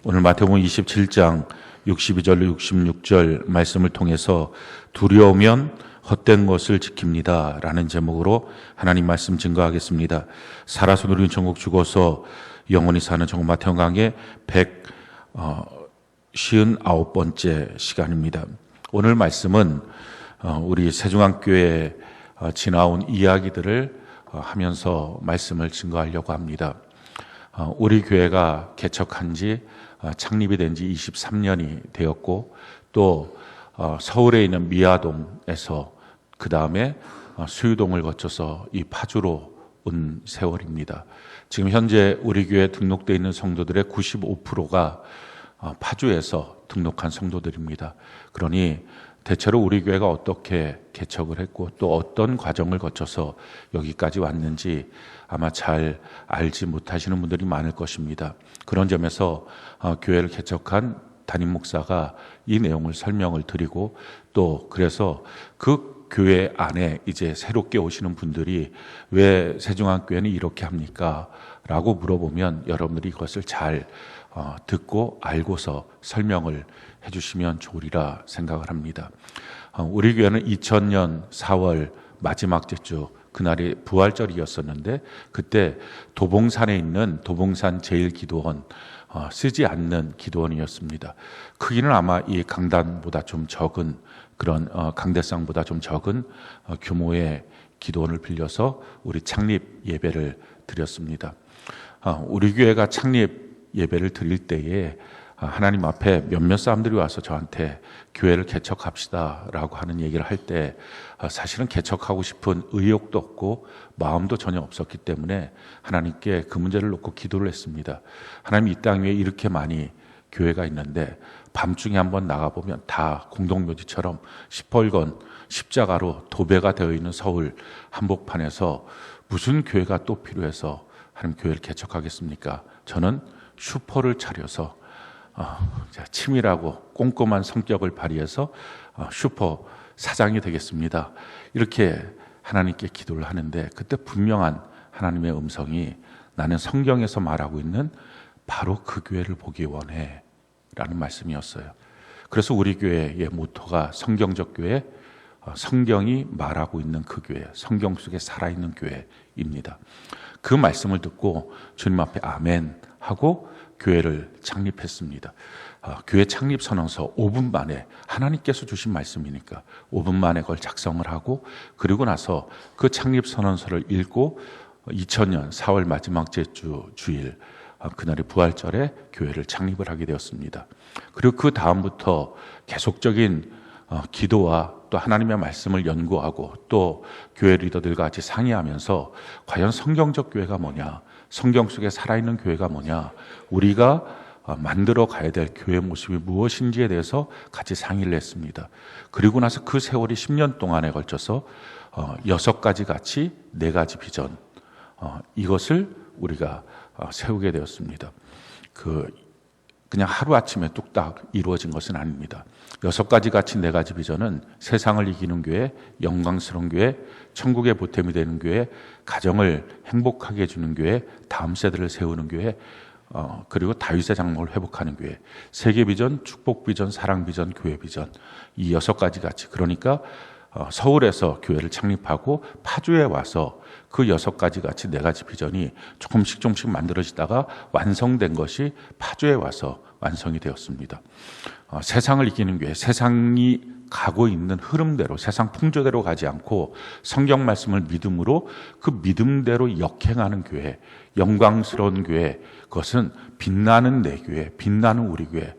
오늘 마태복음 27장 62절로 66절 말씀을 통해서 두려우면 헛된 것을 지킵니다 라는 제목으로 하나님 말씀 증거하겠습니다. 살아서 누리는 천국, 죽어서 영원히 사는 천국, 마태복음 강의 159번째 시간입니다. 오늘 말씀은 우리 세중앙교회에 지나온 이야기들을 하면서 말씀을 증거하려고 합니다. 우리 교회가 개척한 지 창립이 된 지 23년이 되었고, 또 서울에 있는 미아동에서 그 다음에 수유동을 거쳐서 이 파주로 온 세월입니다. 지금 현재 우리 교회에 등록되어 있는 성도들의 95%가 파주에서 등록한 성도들입니다. 그러니 대체로 우리 교회가 어떻게 개척을 했고 또 어떤 과정을 거쳐서 여기까지 왔는지 아마 잘 알지 못하시는 분들이 많을 것입니다. 그런 점에서 교회를 개척한 담임 목사가 이 내용을 설명을 드리고, 또 그래서 그 교회 안에 이제 새롭게 오시는 분들이 왜 세중앙교회는 이렇게 합니까? 라고 물어보면 여러분들이 이것을 잘 듣고 알고서 설명을 해주시면 좋으리라 생각을 합니다. 우리 교회는 2000년 4월 마지막 주 그날이 부활절이었었는데, 그때 도봉산에 있는 도봉산 제1기도원 쓰지 않는 기도원이었습니다. 크기는 아마 이 강단보다 좀 적은 그런 강대상보다 좀 적은 규모의 기도원을 빌려서 우리 창립 예배를 드렸습니다. 우리 교회가 창립 예배를 드릴 때에 하나님 앞에 몇몇 사람들이 와서 저한테 교회를 개척합시다 라고 하는 얘기를 할 때 사실은 개척하고 싶은 의욕도 없고 마음도 전혀 없었기 때문에 하나님께 그 문제를 놓고 기도를 했습니다. 하나님, 이 땅 위에 이렇게 많이 교회가 있는데 밤중에 한번 나가보면 다 공동묘지처럼 시뻘건 십자가로 도배가 되어 있는 서울 한복판에서 무슨 교회가 또 필요해서 하나님 교회를 개척하겠습니까? 저는 슈퍼를 차려서 치밀하고 꼼꼼한 성격을 발휘해서 슈퍼 사장이 되겠습니다. 이렇게 하나님께 기도를 하는데, 그때 분명한 하나님의 음성이 나는 성경에서 말하고 있는 바로 그 교회를 보기 원해 라는 말씀이었어요. 그래서 우리 교회의 모토가 성경적 교회, 성경이 말하고 있는 그 교회, 성경 속에 살아있는 교회입니다. 그 말씀을 듣고 주님 앞에 아멘 하고 교회를 창립했습니다. 교회 창립 선언서 5분 만에, 하나님께서 주신 말씀이니까 5분 만에 그걸 작성을 하고, 그리고 나서 그 창립 선언서를 읽고 2000년 4월 마지막 주일 그날이 부활절에 교회를 창립을 하게 되었습니다. 그리고 그 다음부터 계속적인 기도와 또 하나님의 말씀을 연구하고 또 교회 리더들과 같이 상의하면서 과연 성경적 교회가 뭐냐, 성경 속에 살아있는 교회가 뭐냐, 우리가 만들어 가야 될 교회 모습이 무엇인지에 대해서 같이 상의를 했습니다. 그리고 나서 그 세월이 10년 동안에 걸쳐서 6가지 가치, 4가지 비전, 이것을 우리가 세우게 되었습니다. 그냥 하루아침에 뚝딱 이루어진 것은 아닙니다. 6가지 가치, 4가지 비전은 세상을 이기는 교회, 영광스러운 교회, 천국의 보탬이 되는 교회, 가정을 행복하게 해주는 교회, 다음 세대를 세우는 교회, 그리고 다윗의 장막을 회복하는 교회, 세계 비전, 축복 비전, 사랑 비전, 교회 비전, 이 6가지 가치. 그러니까 서울에서 교회를 창립하고 파주에 와서 그 6가지 가치, 4가지 비전이 조금씩 만들어지다가 완성된 것이 파주에 와서 완성이 되었습니다. 세상을 이기는 교회, 세상이 가고 있는 흐름대로, 세상 풍조대로 가지 않고 성경 말씀을 믿음으로 그 믿음대로 역행하는 교회, 영광스러운 교회, 그것은 빛나는 내 교회, 빛나는 우리 교회,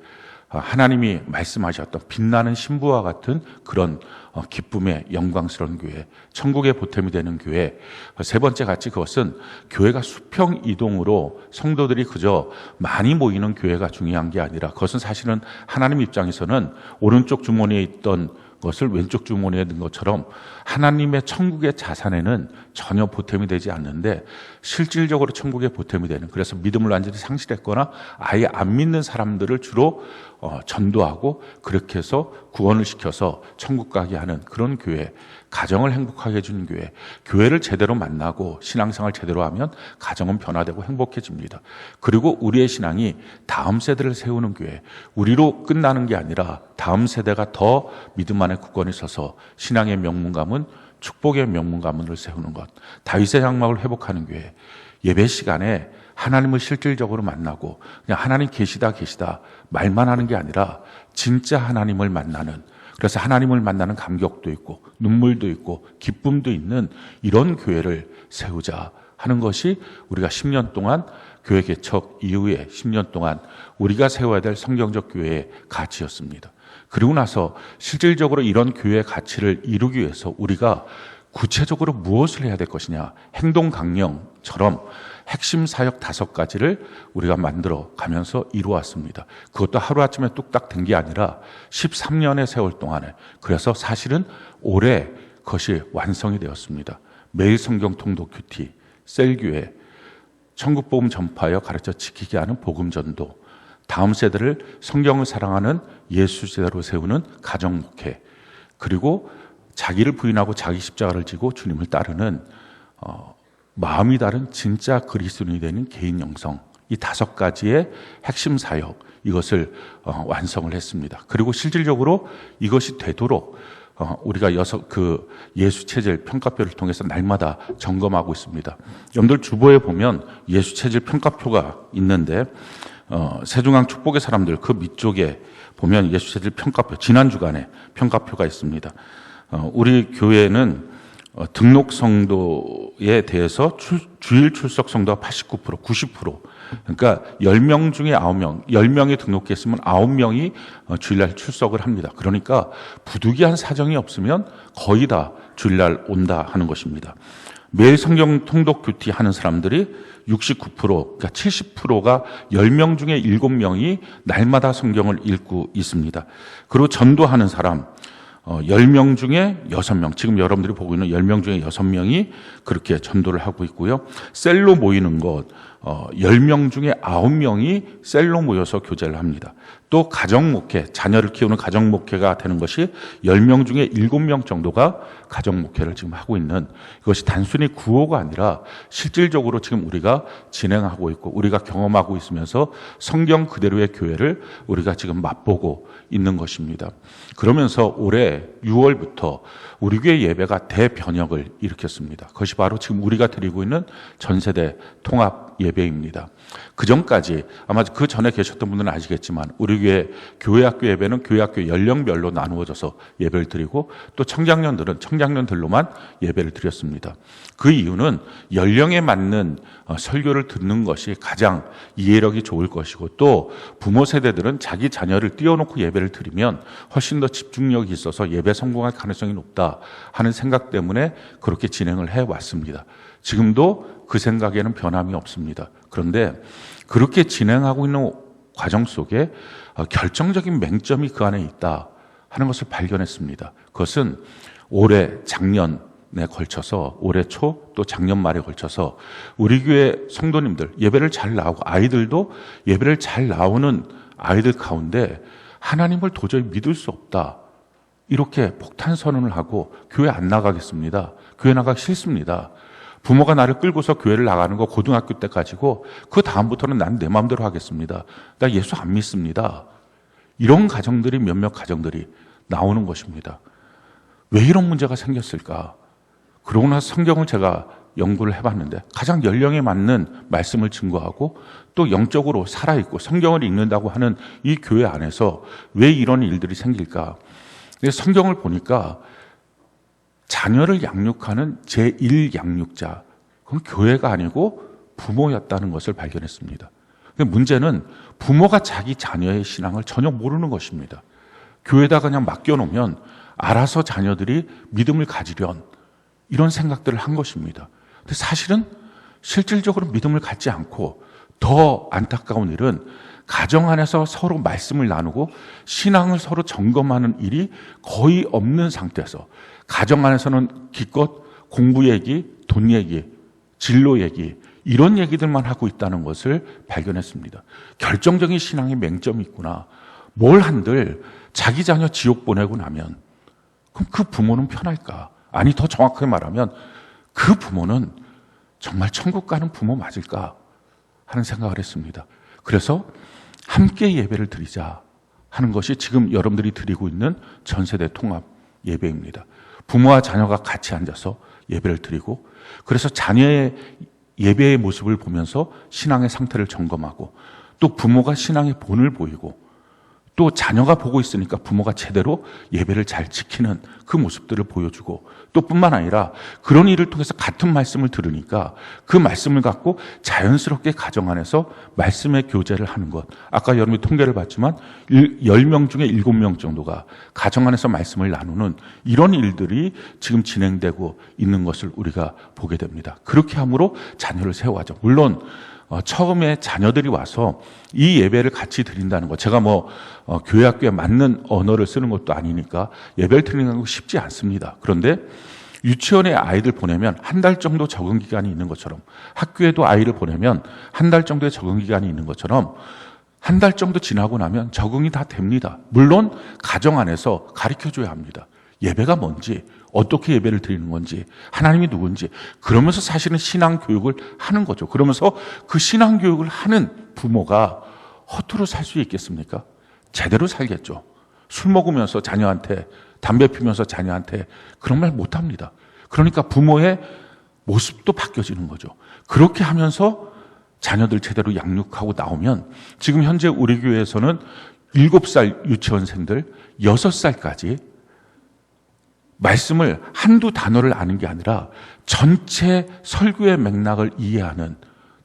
하나님이 말씀하셨던 빛나는 신부와 같은 그런 기쁨의 영광스러운 교회, 천국의 보탬이 되는 교회. 세 번째 가치, 그것은 교회가 수평 이동으로 성도들이 그저 많이 모이는 교회가 중요한 게 아니라, 그것은 사실은 하나님 입장에서는 오른쪽 주머니에 있던 것을 왼쪽 주머니에 넣은 것처럼 하나님의 천국의 자산에는 전혀 보탬이 되지 않는데 실질적으로 천국의 보탬이 되는, 그래서 믿음을 완전히 상실했거나 아예 안 믿는 사람들을 주로 전도하고 그렇게 해서 구원을 시켜서 천국 가게 하는 그런 교회, 가정을 행복하게 해주는 교회, 교회를 제대로 만나고 신앙생활 제대로 하면 가정은 변화되고 행복해집니다. 그리고 우리의 신앙이 다음 세대를 세우는 교회, 우리로 끝나는 게 아니라 다음 세대가 더 믿음 안에 굳건히 서서 신앙의 명문가문, 축복의 명문가문을 세우는 것, 다윗의 장막을 회복하는 교회, 예배 시간에 하나님을 실질적으로 만나고 그냥 하나님 계시다 말만 하는 게 아니라 진짜 하나님을 만나는, 그래서 하나님을 만나는 감격도 있고 눈물도 있고 기쁨도 있는 이런 교회를 세우자 하는 것이 우리가 10년 동안 교회 개척 이후에 10년 동안 우리가 세워야 될 성경적 교회의 가치였습니다. 그리고 나서 실질적으로 이런 교회의 가치를 이루기 위해서 우리가 구체적으로 무엇을 해야 될 것이냐, 행동 강령처럼 핵심 사역 5가지를 우리가 만들어 가면서 이루었습니다. 그것도 하루아침에 뚝딱 된 게 아니라 13년의 세월 동안에, 그래서 사실은 올해 그것이 완성이 되었습니다. 매일 성경 통독 큐티, 셀교회, 천국복음 전파하여 가르쳐 지키게 하는 복음전도, 다음 세대를 성경을 사랑하는 예수 제대로 세우는 가정목회, 그리고 자기를 부인하고 자기 십자가를 지고 주님을 따르는 마음이 다른 진짜 그리스도인이 되는 개인 영성, 이 5가지의 핵심 사역, 이것을 완성을 했습니다. 그리고 실질적으로 이것이 되도록 우리가 예수 체질 평가표를 통해서 날마다 점검하고 있습니다. 여러분들 주보에 보면 예수 체질 평가표가 있는데 세중앙 축복의 사람들 그 밑쪽에 보면 예수 체질 평가표, 지난 주간에 평가표가 있습니다. 우리 교회는 등록 성도에 대해서 주일 출석 성도가 89%, 90%. 그러니까 10명 중에 9명, 10명이 등록했으면 9명이 주일날 출석을 합니다. 그러니까 부득이한 사정이 없으면 거의 다 주일날 온다 하는 것입니다. 매일 성경 통독 큐티 하는 사람들이 69%, 그러니까 70%가 10명 중에 7명이 날마다 성경을 읽고 있습니다. 그리고 전도하는 사람 10명 중에 6명, 지금 여러분들이 보고 있는 10명 중에 6명이 그렇게 전도를 하고 있고요. 셀로 모이는 것 10명 중에 9명이 셀로 모여서 교제를 합니다. 또 가정목회, 자녀를 키우는 가정목회가 되는 것이 10명 중에 7명 정도가 가정목회를 지금 하고 있는, 이것이 단순히 구호가 아니라 실질적으로 지금 우리가 진행하고 있고 우리가 경험하고 있으면서 성경 그대로의 교회를 우리가 지금 맛보고 있는 것입니다. 그러면서 올해 6월부터 우리 교회 예배가 대변혁을 일으켰습니다. 그것이 바로 지금 우리가 드리고 있는 전세대 통합 예배입니다. 그 전까지 아마 그 전에 계셨던 분들은 아시겠지만 우리 교회 학교 예배는 교회 학교 연령별로 나누어져서 예배를 드리고 또 청장년들은 청장년들로만 예배를 드렸습니다. 그 이유는 연령에 맞는 설교를 듣는 것이 가장 이해력이 좋을 것이고 또 부모 세대들은 자기 자녀를 띄워놓고 예배를 드리면 훨씬 더 집중력이 있어서 예배 성공할 가능성이 높다 하는 생각 때문에 그렇게 진행을 해왔습니다. 지금도 그 생각에는 변함이 없습니다. 그런데 그렇게 진행하고 있는 과정 속에 결정적인 맹점이 그 안에 있다 하는 것을 발견했습니다. 그것은 올해 작년에 걸쳐서 올해 초 또 작년 말에 걸쳐서 우리 교회 성도님들 예배를 잘 나오고 아이들도 예배를 잘 나오는 아이들 가운데 하나님을 도저히 믿을 수 없다, 이렇게 폭탄 선언을 하고 교회 안 나가겠습니다, 교회 나가기 싫습니다, 부모가 나를 끌고서 교회를 나가는 거 고등학교 때 가지고 그 다음부터는 난 내 마음대로 하겠습니다, 나 예수 안 믿습니다, 이런 가정들이 몇몇 가정들이 나오는 것입니다. 왜 이런 문제가 생겼을까? 그러고 나서 성경을 제가 연구를 해봤는데 가장 연령에 맞는 말씀을 증거하고 또 영적으로 살아있고 성경을 읽는다고 하는 이 교회 안에서 왜 이런 일들이 생길까? 성경을 보니까 자녀를 양육하는 제1양육자, 그건 교회가 아니고 부모였다는 것을 발견했습니다. 문제는 부모가 자기 자녀의 신앙을 전혀 모르는 것입니다. 교회에다 그냥 맡겨놓으면 알아서 자녀들이 믿음을 가지련, 이런 생각들을 한 것입니다. 근데 사실은 실질적으로 믿음을 갖지 않고 더 안타까운 일은 가정 안에서 서로 말씀을 나누고 신앙을 서로 점검하는 일이 거의 없는 상태에서 가정 안에서는 기껏 공부 얘기, 돈 얘기, 진로 얘기 이런 얘기들만 하고 있다는 것을 발견했습니다. 결정적인 신앙의 맹점이 있구나. 뭘 한들 자기 자녀 지옥 보내고 나면 그럼 그 부모는 편할까? 아니 더 정확하게 말하면 그 부모는 정말 천국 가는 부모 맞을까? 하는 생각을 했습니다. 그래서 함께 예배를 드리자 하는 것이 지금 여러분들이 드리고 있는 전세대 통합 예배입니다. 부모와 자녀가 같이 앉아서 예배를 드리고 그래서 자녀의 예배의 모습을 보면서 신앙의 상태를 점검하고 또 부모가 신앙의 본을 보이고 또 자녀가 보고 있으니까 부모가 제대로 예배를 잘 지키는 그 모습들을 보여주고 또 뿐만 아니라 그런 일을 통해서 같은 말씀을 들으니까 그 말씀을 갖고 자연스럽게 가정 안에서 말씀의 교제를 하는 것. 아까 여러분이 통계를 봤지만 10명 중에 7명 정도가 가정 안에서 말씀을 나누는 이런 일들이 지금 진행되고 있는 것을 우리가 보게 됩니다. 그렇게 함으로 자녀를 세워가죠. 물론 처음에 자녀들이 와서 이 예배를 같이 드린다는 거 제가 교회 학교에 맞는 언어를 쓰는 것도 아니니까 예배를 드리는 거 쉽지 않습니다. 그런데 유치원에 아이들 보내면 한 달 정도 적응 기간이 있는 것처럼 학교에도 아이를 보내면 한 달 정도의 적응 기간이 있는 것처럼 한 달 정도 지나고 나면 적응이 다 됩니다. 물론 가정 안에서 가르쳐줘야 합니다. 예배가 뭔지 어떻게 예배를 드리는 건지 하나님이 누군지 그러면서 사실은 신앙 교육을 하는 거죠. 그러면서 그 신앙 교육을 하는 부모가 허투루 살 수 있겠습니까? 제대로 살겠죠. 술 먹으면서 자녀한테 담배 피우면서 자녀한테 그런 말 못합니다. 그러니까 부모의 모습도 바뀌어지는 거죠. 그렇게 하면서 자녀들 제대로 양육하고 나오면 지금 현재 우리 교회에서는 7살 유치원생들 6살까지 말씀을 한두 단어를 아는 게 아니라 전체 설교의 맥락을 이해하는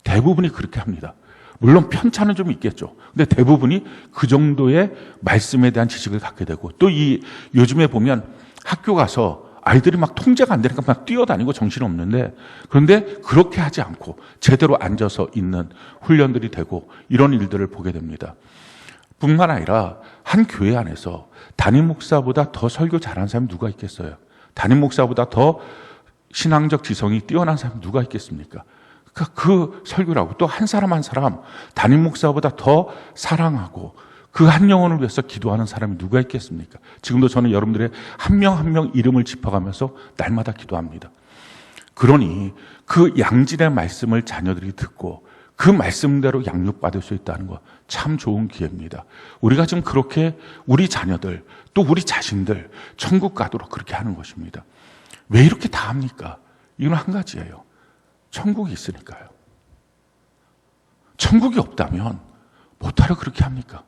대부분이 그렇게 합니다. 물론 편차는 좀 있겠죠. 근데 대부분이 그 정도의 말씀에 대한 지식을 갖게 되고 또 요즘에 보면 학교 가서 아이들이 막 통제가 안 되니까 막 뛰어다니고 정신없는데 그런데 그렇게 하지 않고 제대로 앉아서 있는 훈련들이 되고 이런 일들을 보게 됩니다. 뿐만 아니라 한 교회 안에서 담임 목사보다 더 설교 잘하는 사람이 누가 있겠어요? 담임 목사보다 더 신앙적 지성이 뛰어난 사람이 누가 있겠습니까? 그러니까 그 설교라고 또 한 사람 한 사람 담임 목사보다 더 사랑하고 그 한 영혼을 위해서 기도하는 사람이 누가 있겠습니까? 지금도 저는 여러분들의 한 명 한 명 이름을 짚어가면서 날마다 기도합니다. 그러니 그 양질의 말씀을 자녀들이 듣고 그 말씀대로 양육받을 수 있다는 거 참 좋은 기회입니다. 우리가 지금 그렇게 우리 자녀들 또 우리 자신들 천국 가도록 그렇게 하는 것입니다. 왜 이렇게 다 합니까? 이건 한 가지예요. 천국이 있으니까요. 천국이 없다면 못하러 그렇게 합니까?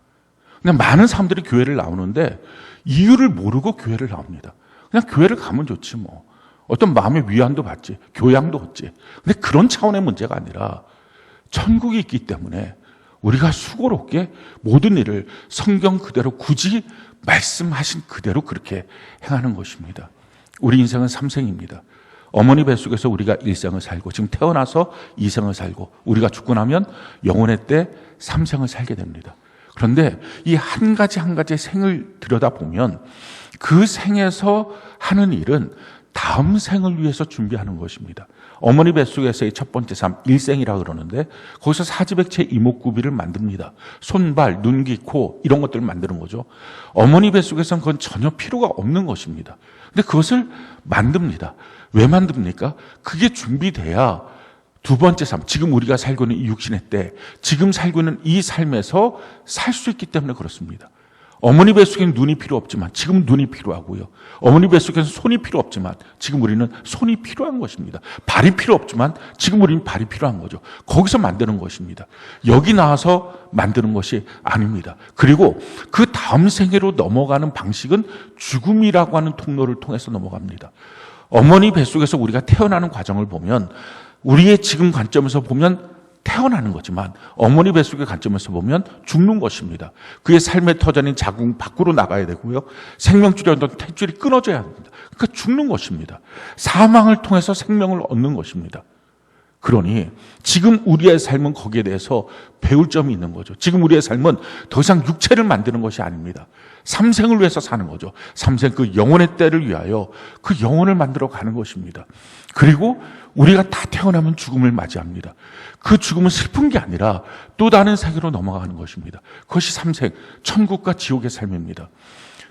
그냥 많은 사람들이 교회를 나오는데 이유를 모르고 교회를 나옵니다. 그냥 교회를 가면 좋지 뭐. 어떤 마음의 위안도 받지, 교양도 얻지. 근데 그런 차원의 문제가 아니라 천국이 있기 때문에 우리가 수고롭게 모든 일을 성경 그대로 굳이 말씀하신 그대로 그렇게 행하는 것입니다. 우리 인생은 3생입니다. 어머니 뱃속에서 우리가 1생을 살고 지금 태어나서 2생을 살고 우리가 죽고 나면 영혼의 때 3생을 살게 됩니다. 그런데 이 한 가지 한 가지 생을 들여다보면 그 생에서 하는 일은 다음 생을 위해서 준비하는 것입니다. 어머니 뱃속에서의 첫 번째 삶, 일생이라 그러는데 거기서 사지백체 이목구비를 만듭니다. 손발, 눈, 귀, 코 이런 것들을 만드는 거죠. 어머니 뱃속에서는 그건 전혀 필요가 없는 것입니다. 근데 그것을 만듭니다. 왜 만듭니까? 그게 준비돼야 두 번째 삶, 지금 우리가 살고 있는 이 육신의 때, 지금 살고 있는 이 삶에서 살 수 있기 때문에 그렇습니다. 어머니 뱃속에는 눈이 필요 없지만 지금 눈이 필요하고요. 어머니 뱃속에는 손이 필요 없지만 지금 우리는 손이 필요한 것입니다. 발이 필요 없지만 지금 우리는 발이 필요한 거죠. 거기서 만드는 것입니다. 여기 나와서 만드는 것이 아닙니다. 그리고 그 다음 생애로 넘어가는 방식은 죽음이라고 하는 통로를 통해서 넘어갑니다. 어머니 뱃속에서 우리가 태어나는 과정을 보면 우리의 지금 관점에서 보면 태어나는 거지만 어머니 뱃속의 관점에서 보면 죽는 것입니다. 그의 삶의 터전인 자궁 밖으로 나가야 되고요. 생명줄이었던 탯줄이 끊어져야 합니다. 그러니까 죽는 것입니다. 사망을 통해서 생명을 얻는 것입니다. 그러니 지금 우리의 삶은 거기에 대해서 배울 점이 있는 거죠. 지금 우리의 삶은 더 이상 육체를 만드는 것이 아닙니다. 삼생을 위해서 사는 거죠. 삼생, 그 영혼의 때를 위하여 그 영혼을 만들어 가는 것입니다. 그리고 우리가 다 태어나면 죽음을 맞이합니다. 그 죽음은 슬픈 게 아니라 또 다른 세계로 넘어가는 것입니다. 그것이 삼생, 천국과 지옥의 삶입니다.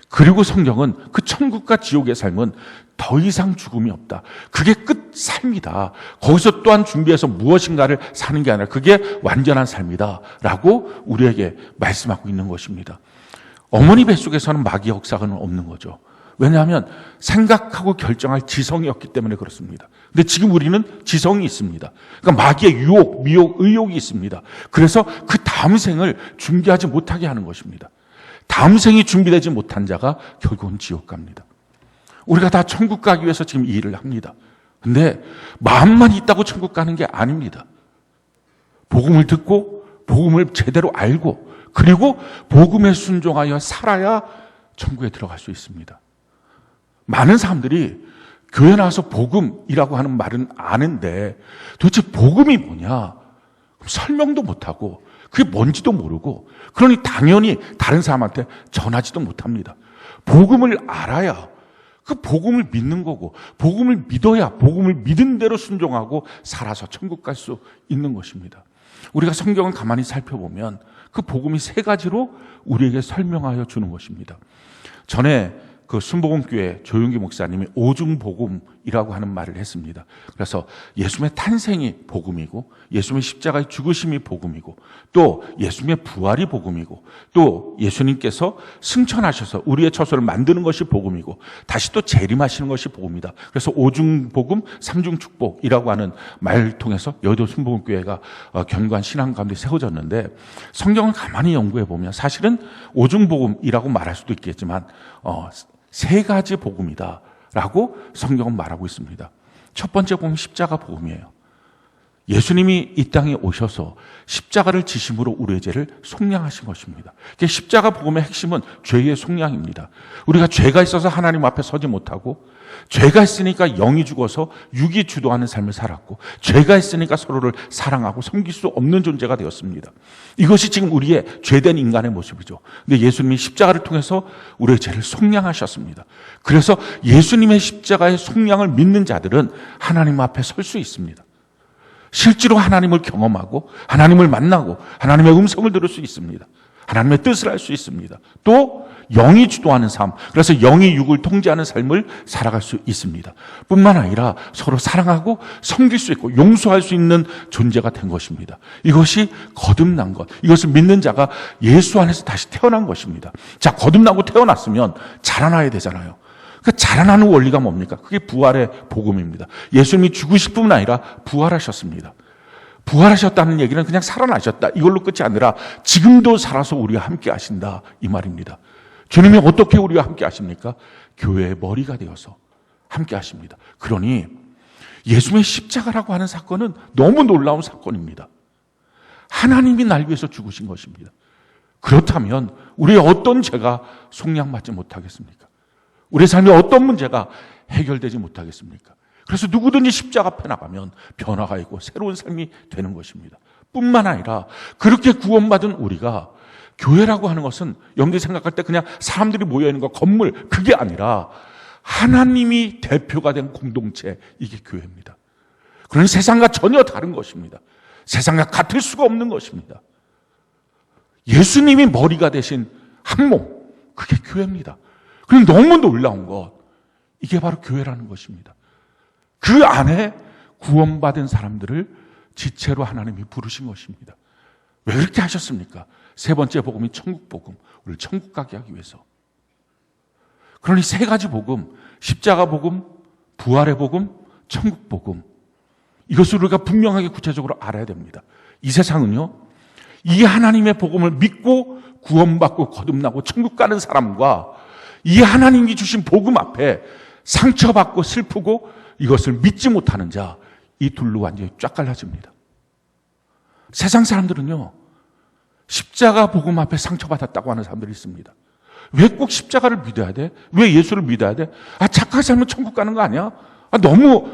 그리고 성경은 그 천국과 지옥의 삶은 더 이상 죽음이 없다. 그게 끝 삶이다. 거기서 또한 준비해서 무엇인가를 사는 게 아니라 그게 완전한 삶이다. 라고 우리에게 말씀하고 있는 것입니다. 어머니 뱃속에서는 마귀의 역사는 없는 거죠. 왜냐하면 생각하고 결정할 지성이 없기 때문에 그렇습니다. 근데 지금 우리는 지성이 있습니다. 그러니까 마귀의 유혹, 미혹, 의욕이 있습니다. 그래서 그 다음 생을 준비하지 못하게 하는 것입니다. 다음 생이 준비되지 못한 자가 결국은 지옥 갑니다. 우리가 다 천국 가기 위해서 지금 이 일을 합니다. 근데 마음만 있다고 천국 가는 게 아닙니다. 복음을 듣고 복음을 제대로 알고 그리고 복음에 순종하여 살아야 천국에 들어갈 수 있습니다. 많은 사람들이 교회 나와서 복음이라고 하는 말은 아는데 도대체 복음이 뭐냐? 설명도 못하고 그게 뭔지도 모르고 그러니 당연히 다른 사람한테 전하지도 못합니다. 복음을 알아야 그 복음을 믿는 거고 복음을 믿어야 복음을 믿은 대로 순종하고 살아서 천국 갈 수 있는 것입니다. 우리가 성경을 가만히 살펴보면 그 복음이 세 가지로 우리에게 설명하여 주는 것입니다. 전에 그 순복음교회 조용기 목사님이 오중복음이라고 하는 말을 했습니다. 그래서 예수님의 탄생이 복음이고 예수님의 십자가의 죽으심이 복음이고 또 예수님의 부활이 복음이고 또 예수님께서 승천하셔서 우리의 처소를 만드는 것이 복음이고 다시 또 재림하시는 것이 복음이다. 그래서 오중복음, 삼중축복이라고 하는 말을 통해서 여의도 순복음교회가 견고한 신앙 가운데 세워졌는데 성경을 가만히 연구해 보면 사실은 오중복음이라고 말할 수도 있겠지만 세 가지 복음이다라고 성경은 말하고 있습니다. 첫 번째 복음은 십자가 복음이에요. 예수님이 이 땅에 오셔서 십자가를 지심으로 우리의 죄를 속량하신 것입니다. 십자가 복음의 핵심은 죄의 속량입니다. 우리가 죄가 있어서 하나님 앞에 서지 못하고 죄가 있으니까 영이 죽어서 육이 주도하는 삶을 살았고 죄가 있으니까 서로를 사랑하고 섬길 수 없는 존재가 되었습니다. 이것이 지금 우리의 죄된 인간의 모습이죠. 근데 예수님이 십자가를 통해서 우리의 죄를 속량하셨습니다. 그래서 예수님의 십자가의 속량을 믿는 자들은 하나님 앞에 설 수 있습니다. 실제로 하나님을 경험하고 하나님을 만나고 하나님의 음성을 들을 수 있습니다. 하나님의 뜻을 알 수 있습니다. 또 영이 주도하는 삶, 그래서 영이 육을 통제하는 삶을 살아갈 수 있습니다. 뿐만 아니라 서로 사랑하고 섬길 수 있고 용서할 수 있는 존재가 된 것입니다. 이것이 거듭난 것, 이것을 믿는 자가 예수 안에서 다시 태어난 것입니다. 자, 거듭나고 태어났으면 자라나야 되잖아요. 그 자라나는 원리가 뭡니까? 그게 부활의 복음입니다. 예수님이 죽으실 뿐만 아니라 부활하셨습니다. 부활하셨다는 얘기는 그냥 살아나셨다 이걸로 끝이 아니라 지금도 살아서 우리와 함께 하신다 이 말입니다. 주님이 어떻게 우리와 함께 하십니까? 교회의 머리가 되어서 함께 하십니다. 그러니 예수님의 십자가라고 하는 사건은 너무 놀라운 사건입니다. 하나님이 날 위해서 죽으신 것입니다. 그렇다면 우리의 어떤 죄가 속량받지 못하겠습니까? 우리의 삶에 어떤 문제가 해결되지 못하겠습니까? 그래서 누구든지 십자가 앞에 나가면 변화가 있고 새로운 삶이 되는 것입니다. 뿐만 아니라 그렇게 구원받은 우리가 교회라고 하는 것은 여러분들이 생각할 때 그냥 사람들이 모여있는 거 건물 그게 아니라 하나님이 대표가 된 공동체 이게 교회입니다. 그러니 세상과 전혀 다른 것입니다. 세상과 같을 수가 없는 것입니다. 예수님이 머리가 되신 한 몸 그게 교회입니다. 그럼 너무 놀라운 것 이게 바로 교회라는 것입니다. 그 안에 구원받은 사람들을 지체로 하나님이 부르신 것입니다. 왜 그렇게 하셨습니까? 세 번째 복음이 천국 복음, 우리를 천국 가게 하기 위해서. 그러니 세 가지 복음, 십자가 복음, 부활의 복음, 천국 복음 이것을 우리가 분명하게 구체적으로 알아야 됩니다. 이 세상은요 이 하나님의 복음을 믿고 구원받고 거듭나고 천국 가는 사람과 이 하나님이 주신 복음 앞에 상처받고 슬프고 이것을 믿지 못하는 자, 이 둘로 완전히 쫙 갈라집니다. 세상 사람들은요, 십자가 복음 앞에 상처받았다고 하는 사람들이 있습니다. 왜 꼭 십자가를 믿어야 돼? 왜 예수를 믿어야 돼? 착하게 살면 천국 가는 거 아니야? 너무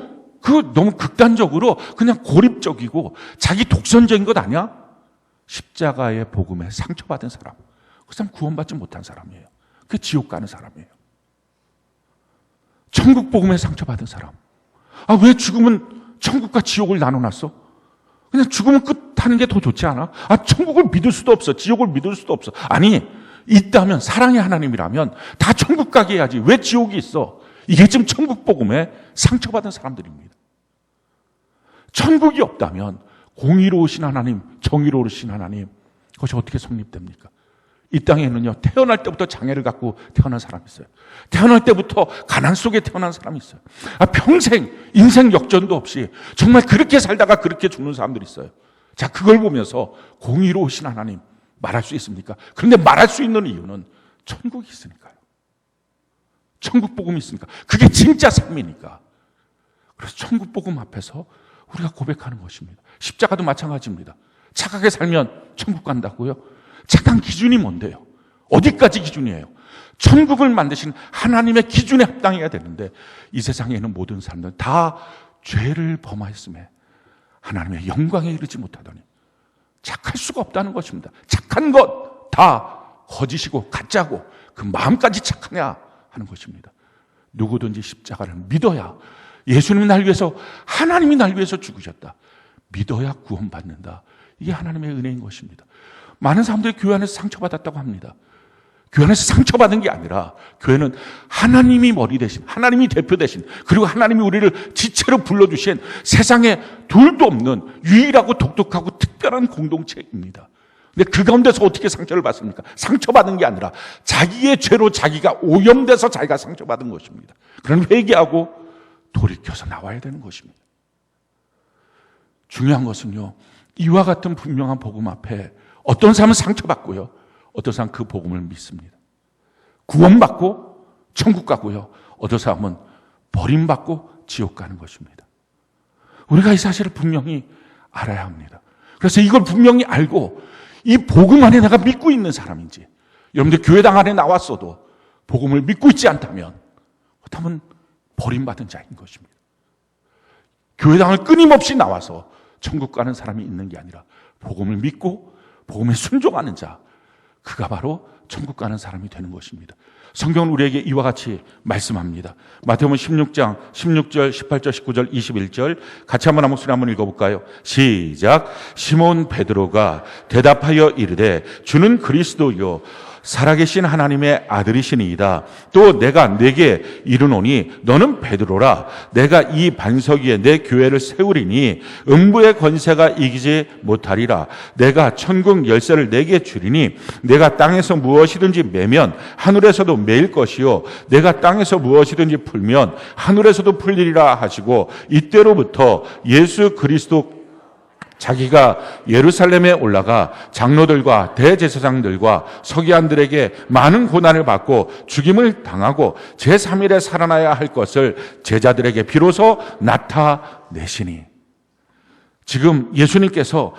너무 극단적으로 그냥 고립적이고 자기 독선적인 것 아니야? 십자가의 복음에 상처받은 사람, 그 사람 구원받지 못한 사람이에요. 그 지옥 가는 사람이에요. 천국 복음에 상처받은 사람. 왜 죽으면 천국과 지옥을 나눠놨어? 그냥 죽으면 끝하는 게 더 좋지 않아? 천국을 믿을 수도 없어. 지옥을 믿을 수도 없어. 아니, 있다면, 사랑의 하나님이라면 다 천국 가게 해야지. 왜 지옥이 있어? 이게 지금 천국 복음에 상처받은 사람들입니다. 천국이 없다면 공의로우신 하나님, 정의로우신 하나님, 그것이 어떻게 성립됩니까? 이 땅에는요, 태어날 때부터 장애를 갖고 태어난 사람이 있어요. 태어날 때부터 가난 속에 태어난 사람이 있어요. 평생 인생 역전도 없이 정말 그렇게 살다가 그렇게 죽는 사람들이 있어요. 자, 그걸 보면서 공의로우신 하나님 말할 수 있습니까? 그런데 말할 수 있는 이유는 천국이 있으니까요. 천국 복음이 있으니까. 그게 진짜 삶이니까. 그래서 천국 복음 앞에서 우리가 고백하는 것입니다. 십자가도 마찬가지입니다. 착하게 살면 천국 간다고요? 착한 기준이 뭔데요? 어디까지 기준이에요? 천국을 만드신 하나님의 기준에 합당해야 되는데 이 세상에 있는 모든 사람들은 다 죄를 범하였음에 하나님의 영광에 이르지 못하더니 착할 수가 없다는 것입니다. 착한 것 다 거짓이고 가짜고 그 마음까지 착하냐 하는 것입니다. 누구든지 십자가를 믿어야, 예수님이 날 위해서, 하나님이 날 위해서 죽으셨다, 믿어야 구원받는다. 이게 하나님의 은혜인 것입니다. 많은 사람들이 교회 안에서 상처받았다고 합니다. 교회 안에서 상처받은 게 아니라 교회는 하나님이 머리 대신, 하나님이 대표 대신, 그리고 하나님이 우리를 지체로 불러주신 세상에 둘도 없는 유일하고 독특하고 특별한 공동체입니다. 근데 그 가운데서 어떻게 상처를 받습니까? 상처받은 게 아니라 자기의 죄로 자기가 오염돼서 자기가 상처받은 것입니다. 그런 회개하고 돌이켜서 나와야 되는 것입니다. 중요한 것은요, 이와 같은 분명한 복음 앞에 어떤 사람은 상처받고요, 어떤 사람은 그 복음을 믿습니다. 구원받고 천국 가고요, 어떤 사람은 버림받고 지옥 가는 것입니다. 우리가 이 사실을 분명히 알아야 합니다. 그래서 이걸 분명히 알고 이 복음 안에 내가 믿고 있는 사람인지, 여러분들 교회당 안에 나왔어도 복음을 믿고 있지 않다면 그렇다면 버림받은 자인 것입니다. 교회당을 끊임없이 나와서 천국 가는 사람이 있는 게 아니라 복음을 믿고 복음에 순종하는 자, 그가 바로 천국 가는 사람이 되는 것입니다. 성경은 우리에게 이와 같이 말씀합니다. 마태복음 16장 16절, 18절, 19절, 21절 같이 한번 한 목소리 한번 읽어볼까요? 시작. 시몬 베드로가 대답하여 이르되 주는 그리스도요 살아계신 하나님의 아들이시니이다. 또 내가 네게 이르노니 너는 베드로라. 내가 이 반석 위에 내 교회를 세우리니 음부의 권세가 이기지 못하리라. 내가 천국 열쇠를 네게 주리니 내가 땅에서 무엇이든지 매면 하늘에서도 매일 것이요 내가 땅에서 무엇이든지 풀면 하늘에서도 풀리리라 하시고, 이때로부터 예수 그리스도 자기가 예루살렘에 올라가 장로들과 대제사장들과 서기관들에게 많은 고난을 받고 죽임을 당하고 제3일에 살아나야 할 것을 제자들에게 비로소 나타내시니. 지금 예수님께서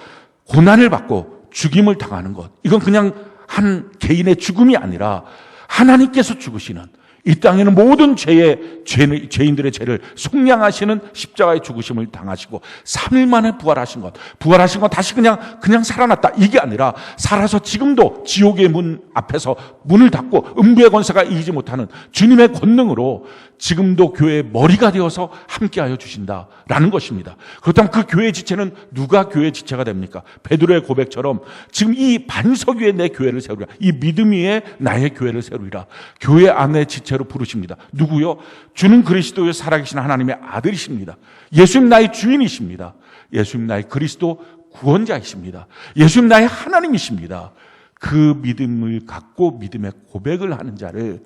고난을 받고 죽임을 당하는 것, 이건 그냥 한 개인의 죽음이 아니라 하나님께서 죽으시는, 이 땅에는 모든 죄인들의 죄를 속량하시는 십자가의 죽으심을 당하시고 3일 만에 부활하신 것 다시 그냥 살아났다, 이게 아니라 살아서 지금도 지옥의 문 앞에서 문을 닫고 음부의 권세가 이기지 못하는 주님의 권능으로 지금도 교회의 머리가 되어서 함께하여 주신다라는 것입니다. 그렇다면 그 교회의 지체는 누가 교회의 지체가 됩니까? 베드로의 고백처럼 지금 이 반석 위에 내 교회를 세우리라, 이 믿음 위에 나의 교회를 세우리라, 교회 안에 지체로 부르십니다. 누구요? 주는 그리스도의 살아계신 하나님의 아들이십니다. 예수님 나의 주인이십니다. 예수님 나의 그리스도 구원자이십니다. 예수님 나의 하나님이십니다. 그 믿음을 갖고 믿음의 고백을 하는 자를,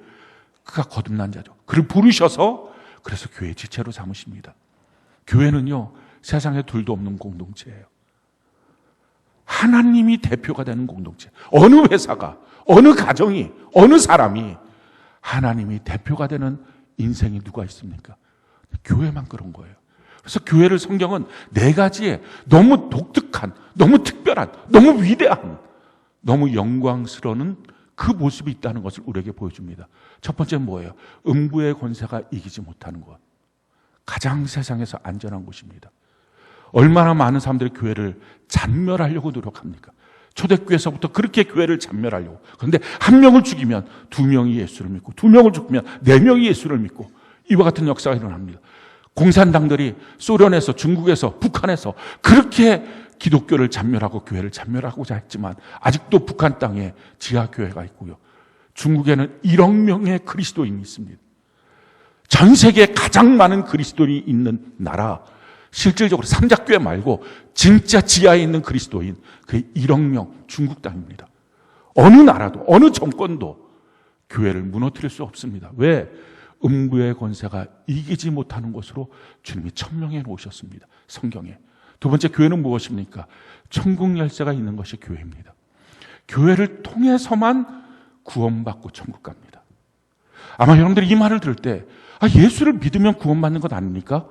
그가 거듭난 자죠, 그를 부르셔서 그래서 교회 지체로 삼으십니다. 교회는요, 세상에 둘도 없는 공동체예요. 하나님이 대표가 되는 공동체. 어느 회사가, 어느 가정이, 어느 사람이 하나님이 대표가 되는 인생이 누가 있습니까? 교회만 그런 거예요. 그래서 교회를 성경은 4가지의 너무 독특한, 너무 특별한, 너무 위대한, 너무 영광스러운 그 모습이 있다는 것을 우리에게 보여줍니다. 첫 번째는 뭐예요? 음부의 권세가 이기지 못하는 것. 가장 세상에서 안전한 곳입니다. 얼마나 많은 사람들이 교회를 잔멸하려고 노력합니까? 초대교회에서부터 그렇게 교회를 잔멸하려고. 그런데 한 명을 죽이면 두 명이 예수를 믿고, 두 명을 죽이면 네 명이 예수를 믿고, 이와 같은 역사가 일어납니다. 공산당들이 소련에서, 중국에서, 북한에서 그렇게 기독교를 잔멸하고 교회를 잔멸하고자 했지만 아직도 북한 땅에 지하교회가 있고요. 중국에는 1억 명의 그리스도인이 있습니다. 전 세계에 가장 많은 그리스도인이 있는 나라, 실질적으로 삼작교회 말고 진짜 지하에 있는 그리스도인, 그게 1억 명 중국 땅입니다. 어느 나라도 어느 정권도 교회를 무너뜨릴 수 없습니다. 왜? 음부의 권세가 이기지 못하는 곳으로 주님이 천명해 놓으셨습니다. 성경에. 두 번째, 교회는 무엇입니까? 천국 열쇠가 있는 것이 교회입니다. 교회를 통해서만 구원받고 천국 갑니다. 아마 여러분들이 이 말을 들을 때 예수를 믿으면 구원받는 것 아닙니까?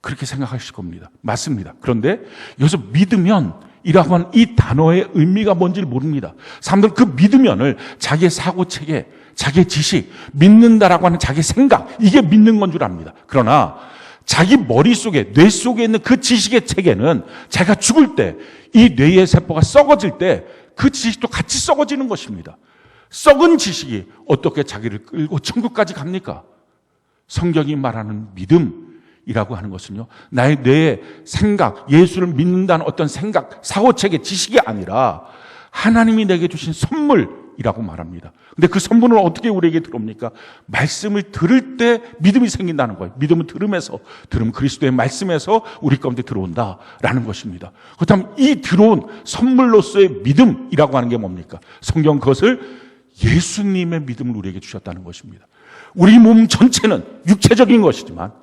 그렇게 생각하실 겁니다. 맞습니다. 그런데 여기서 믿으면 이라고 하는 이 단어의 의미가 뭔지를 모릅니다. 사람들은 그 믿으면을 자기의 사고체계, 자기의 지식, 믿는다라고 하는 자기의 생각, 이게 믿는 건 줄 압니다. 그러나 자기 머릿속에, 뇌 속에 있는 그 지식의 체계는 자기가 죽을 때, 이 뇌의 세포가 썩어질 때 그 지식도 같이 썩어지는 것입니다. 썩은 지식이 어떻게 자기를 끌고 천국까지 갑니까? 성경이 말하는 믿음이라고 하는 것은요, 나의 뇌의 생각, 예수를 믿는다는 어떤 생각, 사고체계, 지식이 아니라 하나님이 내게 주신 선물이라고 말합니다. 근데 그 선물은 어떻게 우리에게 들어옵니까? 말씀을 들을 때 믿음이 생긴다는 거예요. 믿음은 들으면 그리스도의 말씀에서 우리 가운데 들어온다라는 것입니다. 그렇다면 이 들어온 선물로서의 믿음이라고 하는 게 뭡니까? 성경 그것을 예수님의 믿음을 우리에게 주셨다는 것입니다. 우리 몸 전체는 육체적인 것이지만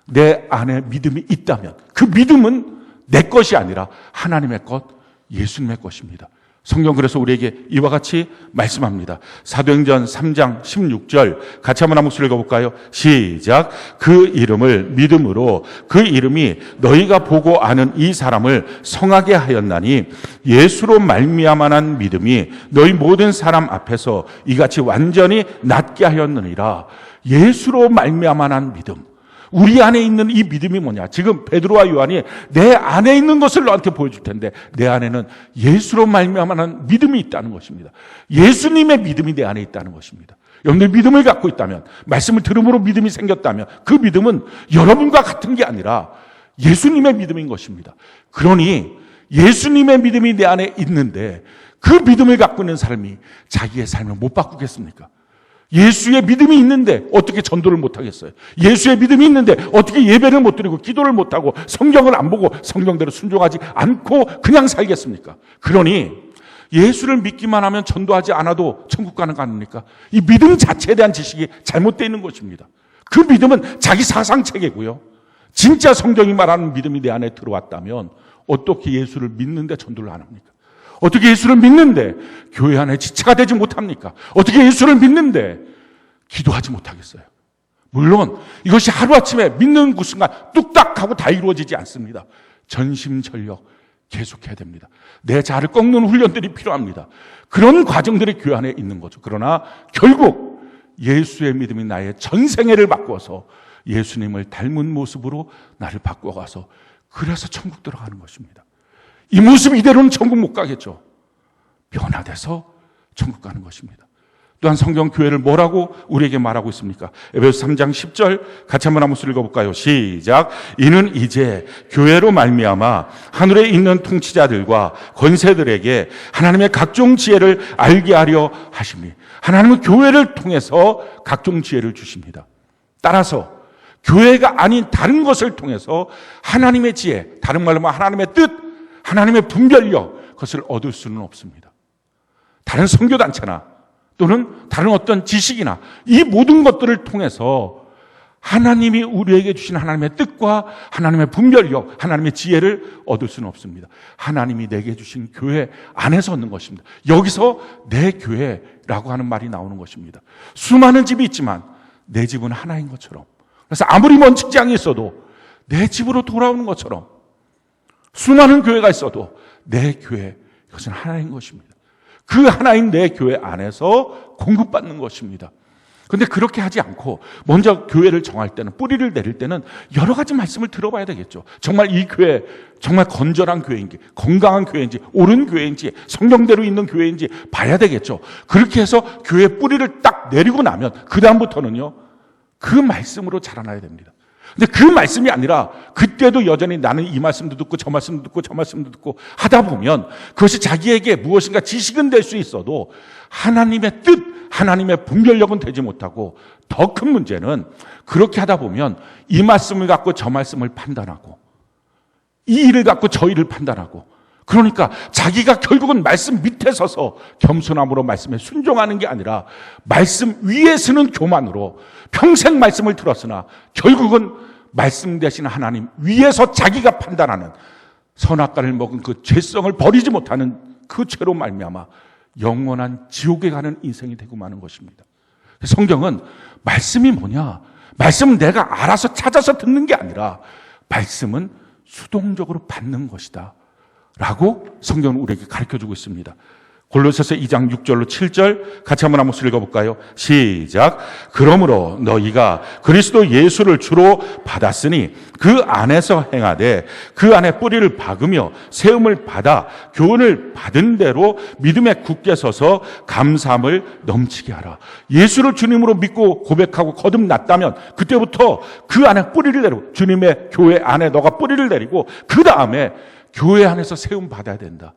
내 안에 믿음이 있다면 그 믿음은 내 것이 아니라 하나님의 것, 예수님의 것입니다. 성경 그래서 우리에게 이와 같이 말씀합니다. 사도행전 3장 16절 같이 한번 한 목소리 읽어볼까요? 시작. 그 이름을 믿음으로 그 이름이 너희가 보고 아는 이 사람을 성하게 하였나니 예수로 말미암아 난 믿음이 너희 모든 사람 앞에서 이같이 완전히 낫게 하였느니라. 예수로 말미암아 난 믿음. 우리 안에 있는 이 믿음이 뭐냐? 지금 베드로와 요한이 내 안에 있는 것을 너한테 보여줄 텐데 내 안에는 예수로 말미암아 믿음이 있다는 것입니다. 예수님의 믿음이 내 안에 있다는 것입니다. 여러분들 믿음을 갖고 있다면, 말씀을 들음으로 믿음이 생겼다면 그 믿음은 여러분과 같은 게 아니라 예수님의 믿음인 것입니다. 그러니 예수님의 믿음이 내 안에 있는데 그 믿음을 갖고 있는 사람이 자기의 삶을 못 바꾸겠습니까? 예수의 믿음이 있는데 어떻게 전도를 못하겠어요? 예수의 믿음이 있는데 어떻게 예배를 못 드리고 기도를 못하고 성경을 안 보고 성경대로 순종하지 않고 그냥 살겠습니까? 그러니 예수를 믿기만 하면 전도하지 않아도 천국 가는 거 아닙니까? 이 믿음 자체에 대한 지식이 잘못되어 있는 것입니다. 그 믿음은 자기 사상체계고요. 진짜 성경이 말하는 믿음이 내 안에 들어왔다면 어떻게 예수를 믿는데 전도를 안 합니까? 어떻게 예수를 믿는데 교회 안에 지체가 되지 못합니까? 어떻게 예수를 믿는데 기도하지 못하겠어요? 물론 이것이 하루아침에 믿는 그 순간 뚝딱 하고 다 이루어지지 않습니다. 전심전력 계속해야 됩니다. 내 자아를 꺾는 훈련들이 필요합니다. 그런 과정들이 교회 안에 있는 거죠. 그러나 결국 예수의 믿음이 나의 전생애를 바꿔서 예수님을 닮은 모습으로 나를 바꿔가서 그래서 천국 들어가는 것입니다. 이 모습 이대로는 천국 못 가겠죠. 변화돼서 천국 가는 것입니다. 또한 성경 교회를 뭐라고 우리에게 말하고 있습니까? 에베소서 3장 10절 같이 한번 한번 읽어볼까요? 시작. 이는 이제 교회로 말미암아 하늘에 있는 통치자들과 권세들에게 하나님의 각종 지혜를 알게 하려 하심이. 하나님은 교회를 통해서 각종 지혜를 주십니다. 따라서 교회가 아닌 다른 것을 통해서 하나님의 지혜, 다른 말로 하면 하나님의 뜻, 하나님의 분별력, 그것을 얻을 수는 없습니다. 다른 선교단체나 또는 다른 어떤 지식이나 이 모든 것들을 통해서 하나님이 우리에게 주신 하나님의 뜻과 하나님의 분별력, 하나님의 지혜를 얻을 수는 없습니다. 하나님이 내게 주신 교회 안에서 얻는 것입니다. 여기서 내 교회라고 하는 말이 나오는 것입니다. 수많은 집이 있지만 내 집은 하나인 것처럼, 그래서 아무리 먼 직장이 있어도 내 집으로 돌아오는 것처럼 수많은 교회가 있어도 내 교회, 이것은 하나인 것입니다. 그 하나인 내 교회 안에서 공급받는 것입니다. 근데 그렇게 하지 않고 먼저 교회를 정할 때는, 뿌리를 내릴 때는 여러 가지 말씀을 들어봐야 되겠죠. 정말 이 교회 정말 건전한 교회인지, 건강한 교회인지, 옳은 교회인지, 성경대로 있는 교회인지 봐야 되겠죠. 그렇게 해서 교회 뿌리를 딱 내리고 나면 그 다음부터는요, 그 말씀으로 자라나야 됩니다. 근데 그 말씀이 아니라 그때도 여전히 나는 이 말씀도 듣고 저 말씀도 듣고 저 말씀도 듣고 하다 보면 그것이 자기에게 무엇인가 지식은 될 수 있어도 하나님의 뜻, 하나님의 분별력은 되지 못하고, 더 큰 문제는 그렇게 하다 보면 이 말씀을 갖고 저 말씀을 판단하고, 이 일을 갖고 저 일을 판단하고, 그러니까 자기가 결국은 말씀 밑에 서서 겸손함으로 말씀에 순종하는 게 아니라 말씀 위에 서는 교만으로 평생 말씀을 들었으나 결국은 말씀 대신 하나님 위에서 자기가 판단하는, 선악과를 먹은 그 죄성을 버리지 못하는 그 죄로 말미암아 영원한 지옥에 가는 인생이 되고 마는 것입니다. 성경은 말씀이 뭐냐? 말씀은 내가 알아서 찾아서 듣는 게 아니라 말씀은 수동적으로 받는 것이다 라고 성경은 우리에게 가르쳐주고 있습니다. 골로새서 2장 6절로 7절 같이 한번 한 목소리 읽어볼까요? 시작. 그러므로 너희가 그리스도 예수를 주로 받았으니 그 안에서 행하되 그 안에 뿌리를 박으며 세움을 받아 교훈을 받은 대로 믿음에 굳게 서서 감사함을 넘치게 하라. 예수를 주님으로 믿고 고백하고 거듭났다면 그때부터 그 안에 뿌리를 내리고, 주님의 교회 안에 너가 뿌리를 내리고 그 다음에 교회 안에서 세움 받아야 된다.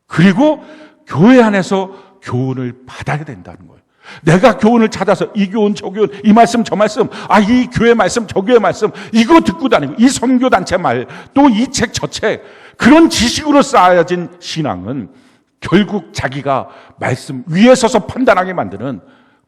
그리고 교회 안에서 교훈을 받아야 된다는 거예요. 내가 교훈을 찾아서 이 교훈 저 교훈, 이 말씀 저 말씀, 이 교회 말씀 저 교회 말씀 이거 듣고 다니고, 이 선교단체 말, 또 이 책 저 책, 그런 지식으로 쌓여진 신앙은 결국 자기가 말씀 위에 서서 판단하게 만드는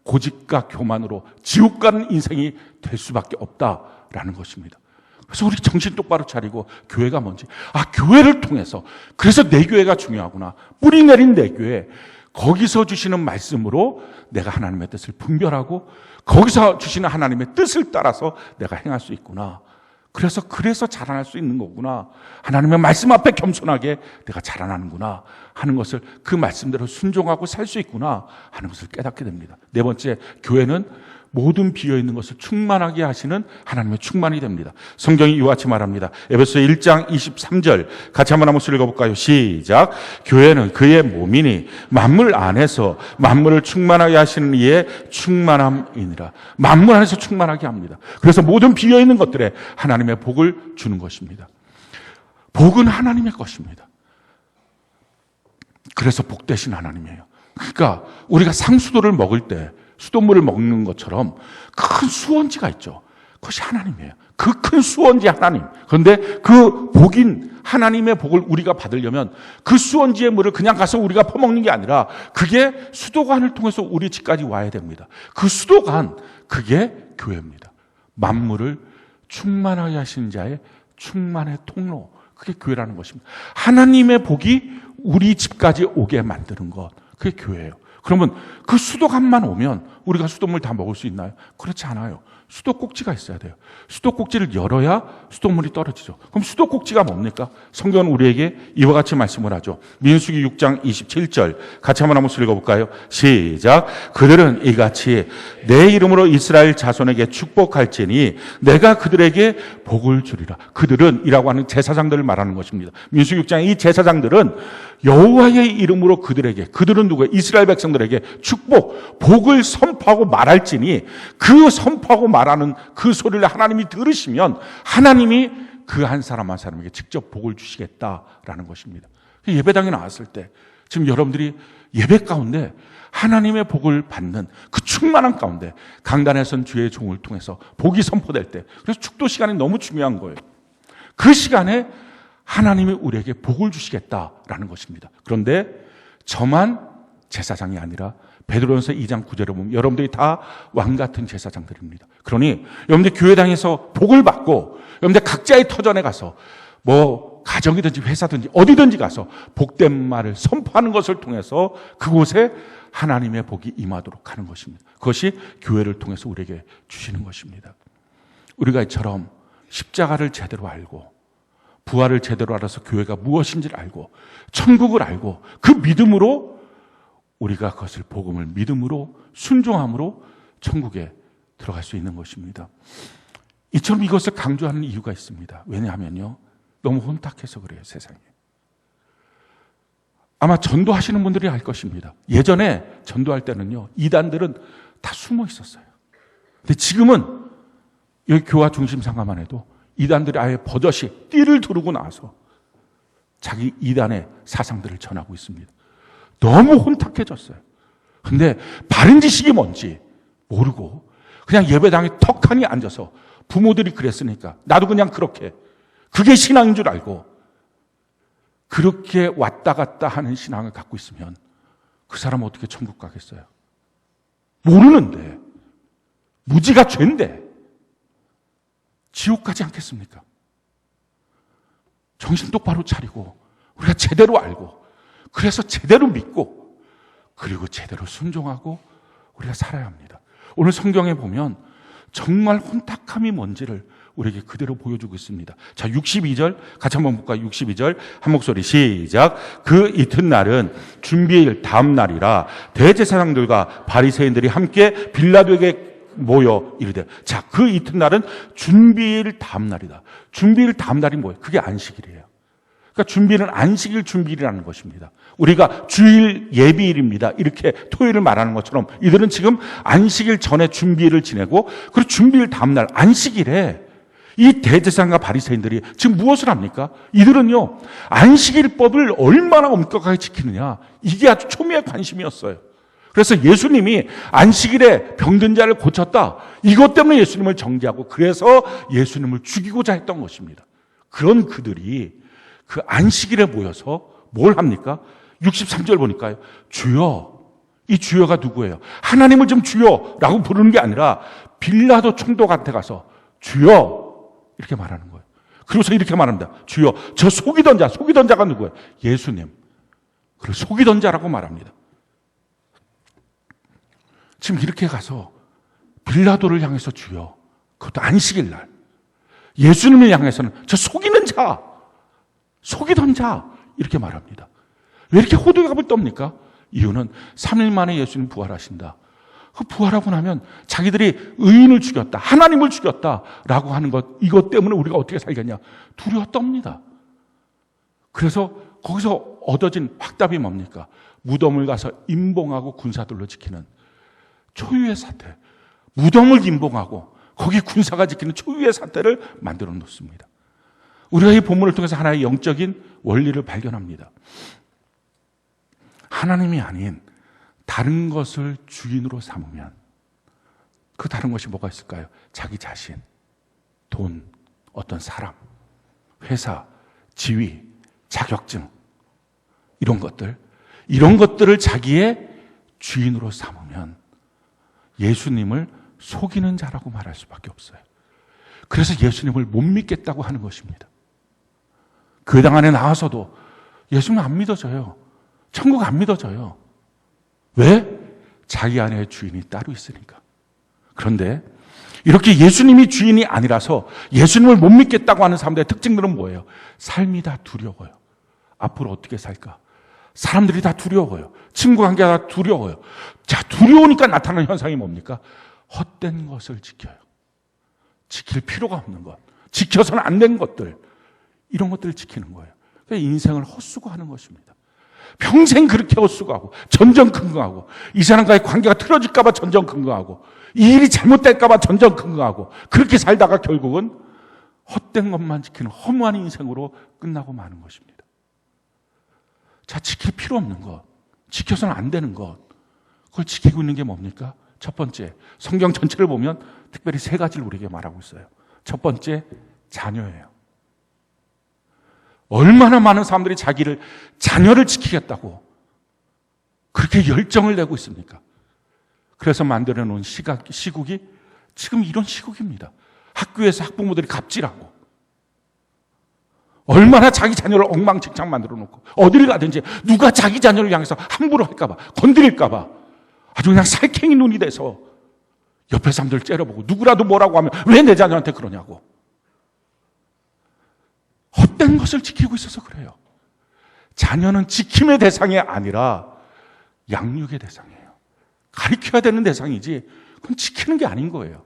고집과 교만으로 지옥 가는 인생이 될 수밖에 없다라는 것입니다. 그래서 우리 정신 똑바로 차리고 교회가 뭔지, 교회를 통해서, 그래서 내 교회가 중요하구나, 뿌리 내린 내 교회, 거기서 주시는 말씀으로 내가 하나님의 뜻을 분별하고 거기서 주시는 하나님의 뜻을 따라서 내가 행할 수 있구나, 그래서 자라날 수 있는 거구나, 하나님의 말씀 앞에 겸손하게 내가 자라나는구나 하는 것을, 그 말씀대로 순종하고 살 수 있구나 하는 것을 깨닫게 됩니다. 네 번째, 교회는 모든 비어있는 것을 충만하게 하시는 하나님의 충만이 됩니다. 성경이 이와 같이 말합니다. 에베소 1장 23절 같이 한번 목소리 읽어볼까요? 시작. 교회는 그의 몸이니 만물 안에서 만물을 충만하게 하시는 이의 충만함이니라. 만물 안에서 충만하게 합니다. 그래서 모든 비어있는 것들에 하나님의 복을 주는 것입니다. 복은 하나님의 것입니다. 그래서 복되신 하나님이에요. 그러니까 우리가 상수도를 먹을 때 수돗물을 먹는 것처럼 큰 수원지가 있죠. 그것이 하나님이에요. 그 큰 수원지 하나님. 그런데 그 복인 하나님의 복을 우리가 받으려면 그 수원지의 물을 그냥 가서 우리가 퍼먹는 게 아니라 그게 수도관을 통해서 우리 집까지 와야 됩니다. 그 수도관, 그게 교회입니다. 만물을 충만하게 하시는 자의 충만의 통로, 그게 교회라는 것입니다. 하나님의 복이 우리 집까지 오게 만드는 것, 그게 교회예요. 그러면 그 수도관만 오면 우리가 수돗물 다 먹을 수 있나요? 그렇지 않아요. 수도꼭지가 있어야 돼요. 수도꼭지를 열어야 수돗물이 떨어지죠. 그럼 수도꼭지가 뭡니까? 성경은 우리에게 이와 같이 말씀을 하죠. 민수기 6장 27절 같이 한번 읽어볼까요? 시작. 그들은 이같이 내 이름으로 이스라엘 자손에게 축복할지니 내가 그들에게 복을 주리라. 그들은 이라고 하는 제사장들을 말하는 것입니다. 민수기 6장 이 제사장들은 여호와의 이름으로 그들은 누구예요? 이스라엘 백성들에게 축복, 복을 선포하고 말할지니, 그 선포하고 말하는 그 소리를 하나님이 들으시면 하나님이 그 한 사람 한 사람에게 직접 복을 주시겠다라는 것입니다. 예배당에 나왔을 때 지금 여러분들이 예배 가운데 하나님의 복을 받는 그 충만한 가운데 강단에 선 주의 종을 통해서 복이 선포될 때, 그래서 축도 시간이 너무 중요한 거예요. 그 시간에 하나님이 우리에게 복을 주시겠다라는 것입니다. 그런데 저만 제사장이 아니라 베드로전서 2장 9절에 보면 여러분들이 다 왕같은 제사장들입니다. 그러니 여러분들 교회당에서 복을 받고 여러분들 각자의 터전에 가서 가정이든지 회사든지 어디든지 가서 복된 말을 선포하는 것을 통해서 그곳에 하나님의 복이 임하도록 하는 것입니다. 그것이 교회를 통해서 우리에게 주시는 것입니다. 우리가 이처럼 십자가를 제대로 알고 부활을 제대로 알아서 교회가 무엇인지를 알고 천국을 알고 그 믿음으로 우리가 그것을 복음을 믿음으로 순종함으로 천국에 들어갈 수 있는 것입니다. 이처럼 이것을 강조하는 이유가 있습니다. 왜냐하면요, 너무 혼탁해서 그래요, 세상에. 아마 전도하시는 분들이 알 것입니다. 예전에 전도할 때는요, 이단들은 다 숨어 있었어요. 근데 지금은 여기 교화 중심 상가만 해도 이단들이 아예 버젓이 띠를 두르고 나와서 자기 이단의 사상들을 전하고 있습니다. 너무 혼탁해졌어요. 근데 바른 지식이 뭔지 모르고 그냥 예배당에 턱하니 앉아서 부모들이 그랬으니까 나도 그냥 그렇게, 그게 신앙인 줄 알고 그렇게 왔다 갔다 하는 신앙을 갖고 있으면 그 사람은 어떻게 천국 가겠어요? 모르는데, 무지가 죄인데 지옥 가지 않겠습니까? 정신 똑바로 차리고 우리가 제대로 알고, 그래서 제대로 믿고, 그리고 제대로 순종하고 우리가 살아야 합니다. 오늘 성경에 보면 정말 혼탁함이 뭔지를 우리에게 그대로 보여주고 있습니다. 자, 62절 같이 한번 볼까요? 62절 한 목소리 시작. 그 이튿날은 준비일 다음 날이라 대제사장들과 바리새인들이 함께 빌라도에게 모여 이르되. 자, 그 이튿날은 준비일 다음 날이다. 준비일 다음 날이 뭐예요? 그게 안식일이에요. 그러니까 준비는 안식일 준비일이라는 것입니다. 우리가 주일 예비일입니다, 이렇게 토요일을 말하는 것처럼 이들은 지금 안식일 전에 준비일을 지내고, 그리고 준비일 다음 날 안식일에 이 대제사장과 바리새인들이 지금 무엇을 합니까? 이들은요, 안식일법을 얼마나 엄격하게 지키느냐, 이게 아주 초미의 관심이었어요. 그래서 예수님이 안식일에 병든 자를 고쳤다, 이것 때문에 예수님을 정죄하고 그래서 예수님을 죽이고자 했던 것입니다. 그런 그들이 그 안식일에 모여서 뭘 합니까? 63절 보니까요, 주여, 이 주여가 누구예요? 하나님을 좀 주여라고 부르는 게 아니라 빌라도 총독한테 가서 주여 이렇게 말하는 거예요. 그러고서 이렇게 말합니다. 주여, 저 속이던 자가 누구예요? 예수님. 그리고 속이던 자라고 말합니다. 지금 이렇게 가서 빌라도를 향해서 주여, 그것도 안식일 날, 예수님을 향해서는 저 속이는 자, 속이던 자 이렇게 말합니다. 왜 이렇게 호들갑을 떱니까? 이유는 3일 만에 예수님 부활하신다. 그 부활하고 나면 자기들이 의인을 죽였다, 하나님을 죽였다라고 하는 것, 이것 때문에 우리가 어떻게 살겠냐, 두려워 떱니다. 그래서 거기서 얻어진 확답이 뭡니까? 무덤을 가서 임봉하고 군사들로 지키는 초유의 사태, 무덤을 임봉하고 거기 군사가 지키는 초유의 사태를 만들어 놓습니다. 우리가 이 본문을 통해서 하나의 영적인 원리를 발견합니다. 하나님이 아닌 다른 것을 주인으로 삼으면 그 다른 것이 뭐가 있을까요? 자기 자신, 돈, 어떤 사람, 회사, 지위, 자격증, 이런 것들을 자기의 주인으로 삼으면 예수님을 속이는 자라고 말할 수밖에 없어요. 그래서 예수님을 못 믿겠다고 하는 것입니다. 교회당 안에 나와서도 예수님 안 믿어져요. 천국 안 믿어져요. 왜? 자기 안에 주인이 따로 있으니까. 그런데 이렇게 예수님이 주인이 아니라서 예수님을 못 믿겠다고 하는 사람들의 특징들은 뭐예요? 삶이 다 두려워요. 앞으로 어떻게 살까? 사람들이 다 두려워요. 친구 관계가 다 두려워요. 자, 두려우니까 나타나는 현상이 뭡니까? 헛된 것을 지켜요. 지킬 필요가 없는 것, 지켜서는 안 된 것들, 이런 것들을 지키는 거예요. 그러니까 인생을 헛수고하는 것입니다. 평생 그렇게 헛수고하고 전전긍긍하고, 이 사람과의 관계가 틀어질까 봐 전전긍긍하고, 이 일이 잘못될까 봐 전전긍긍하고, 그렇게 살다가 결국은 헛된 것만 지키는 허무한 인생으로 끝나고 마는 것입니다. 자, 지킬 필요 없는 것, 지켜서는 안 되는 것, 그걸 지키고 있는 게 뭡니까? 첫 번째, 성경 전체를 보면 특별히 세 가지를 우리에게 말하고 있어요. 첫 번째, 자녀예요. 얼마나 많은 사람들이 자녀를 지키겠다고 그렇게 열정을 내고 있습니까? 그래서 만들어 놓은 시국이 지금 이런 시국입니다. 학교에서 학부모들이 갑질하고, 얼마나 자기 자녀를 엉망진창 만들어 놓고, 어디를 가든지 누가 자기 자녀를 향해서 함부로 할까봐, 건드릴까봐 아주 그냥 살쾡이 눈이 돼서 옆에 사람들 째려보고, 누구라도 뭐라고 하면 왜 내 자녀한테 그러냐고. 헛된 것을 지키고 있어서 그래요. 자녀는 지킴의 대상이 아니라 양육의 대상이에요. 가르쳐야 되는 대상이지 그건 지키는 게 아닌 거예요.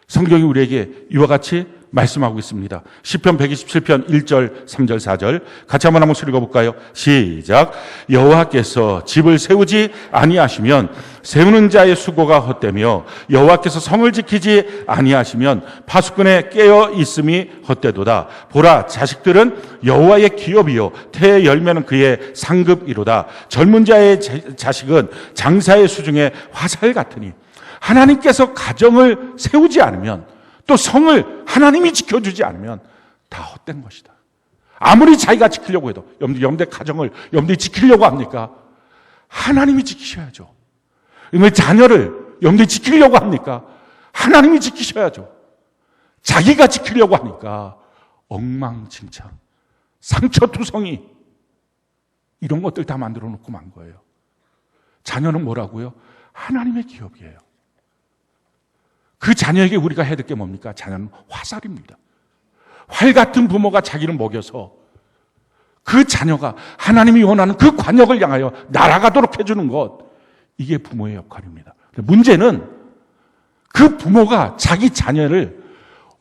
성경이 우리에게 이와 같이 말씀하고 있습니다. 시편 127편 1절, 3절, 4절 같이 한번 읽어볼까요? 시작. 여호와께서 집을 세우지 아니하시면 세우는 자의 수고가 헛되며 여호와께서 성을 지키지 아니하시면 파수꾼의 깨어 있음이 헛되도다. 보라, 자식들은 여호와의 기업이요 태의 열매는 그의 상급이로다. 젊은 자의 자식은 장사의 수중에 화살 같으니 하나님께서 가정을 세우지 않으면 또 성을 하나님이 지켜주지 않으면 다 헛된 것이다. 아무리 자기가 지키려고 해도 여러분들 가정을 여러분들이 지키려고 합니까? 하나님이 지키셔야죠. 여러분들 자녀를 여러분들이 지키려고 합니까? 하나님이 지키셔야죠. 자기가 지키려고 하니까 엉망진창, 상처투성이 이런 것들 다 만들어 놓고 만 거예요. 자녀는 뭐라고요? 하나님의 기업이에요. 그 자녀에게 우리가 해야 될 게 뭡니까? 자녀는 화살입니다. 활 같은 부모가 자기를 먹여서 그 자녀가 하나님이 원하는 그 관역을 향하여 날아가도록 해주는 것, 이게 부모의 역할입니다. 문제는 그 부모가 자기 자녀를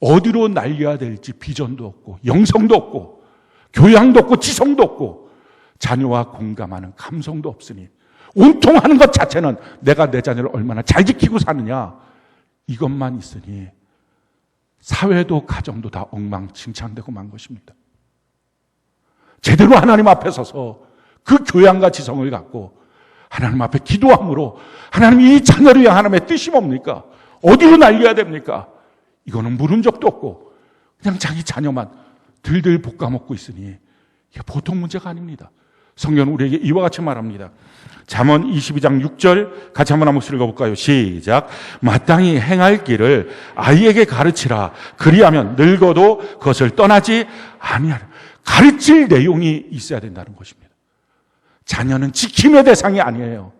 어디로 날려야 될지 비전도 없고 영성도 없고 교양도 없고 지성도 없고 자녀와 공감하는 감성도 없으니 온통 하는 것 자체는 내가 내 자녀를 얼마나 잘 지키고 사느냐, 이것만 있으니 사회도 가정도 다 엉망진창되고 만 것입니다. 제대로 하나님 앞에 서서 그 교양과 지성을 갖고 하나님 앞에 기도함으로 하나님이 이 자녀를 향한 하나님의 뜻이 뭡니까? 어디로 날려야 됩니까? 이거는 물은 적도 없고 그냥 자기 자녀만 들들 볶아먹고 있으니 이게 보통 문제가 아닙니다. 성경은 우리에게 이와 같이 말합니다. 잠언 22장 6절 같이 한번 읽어볼까요? 시작. 마땅히 행할 길을 아이에게 가르치라. 그리하면 늙어도 그것을 떠나지 아니하리라. 가르칠 내용이 있어야 된다는 것입니다. 자녀는 지킴의 대상이 아니에요.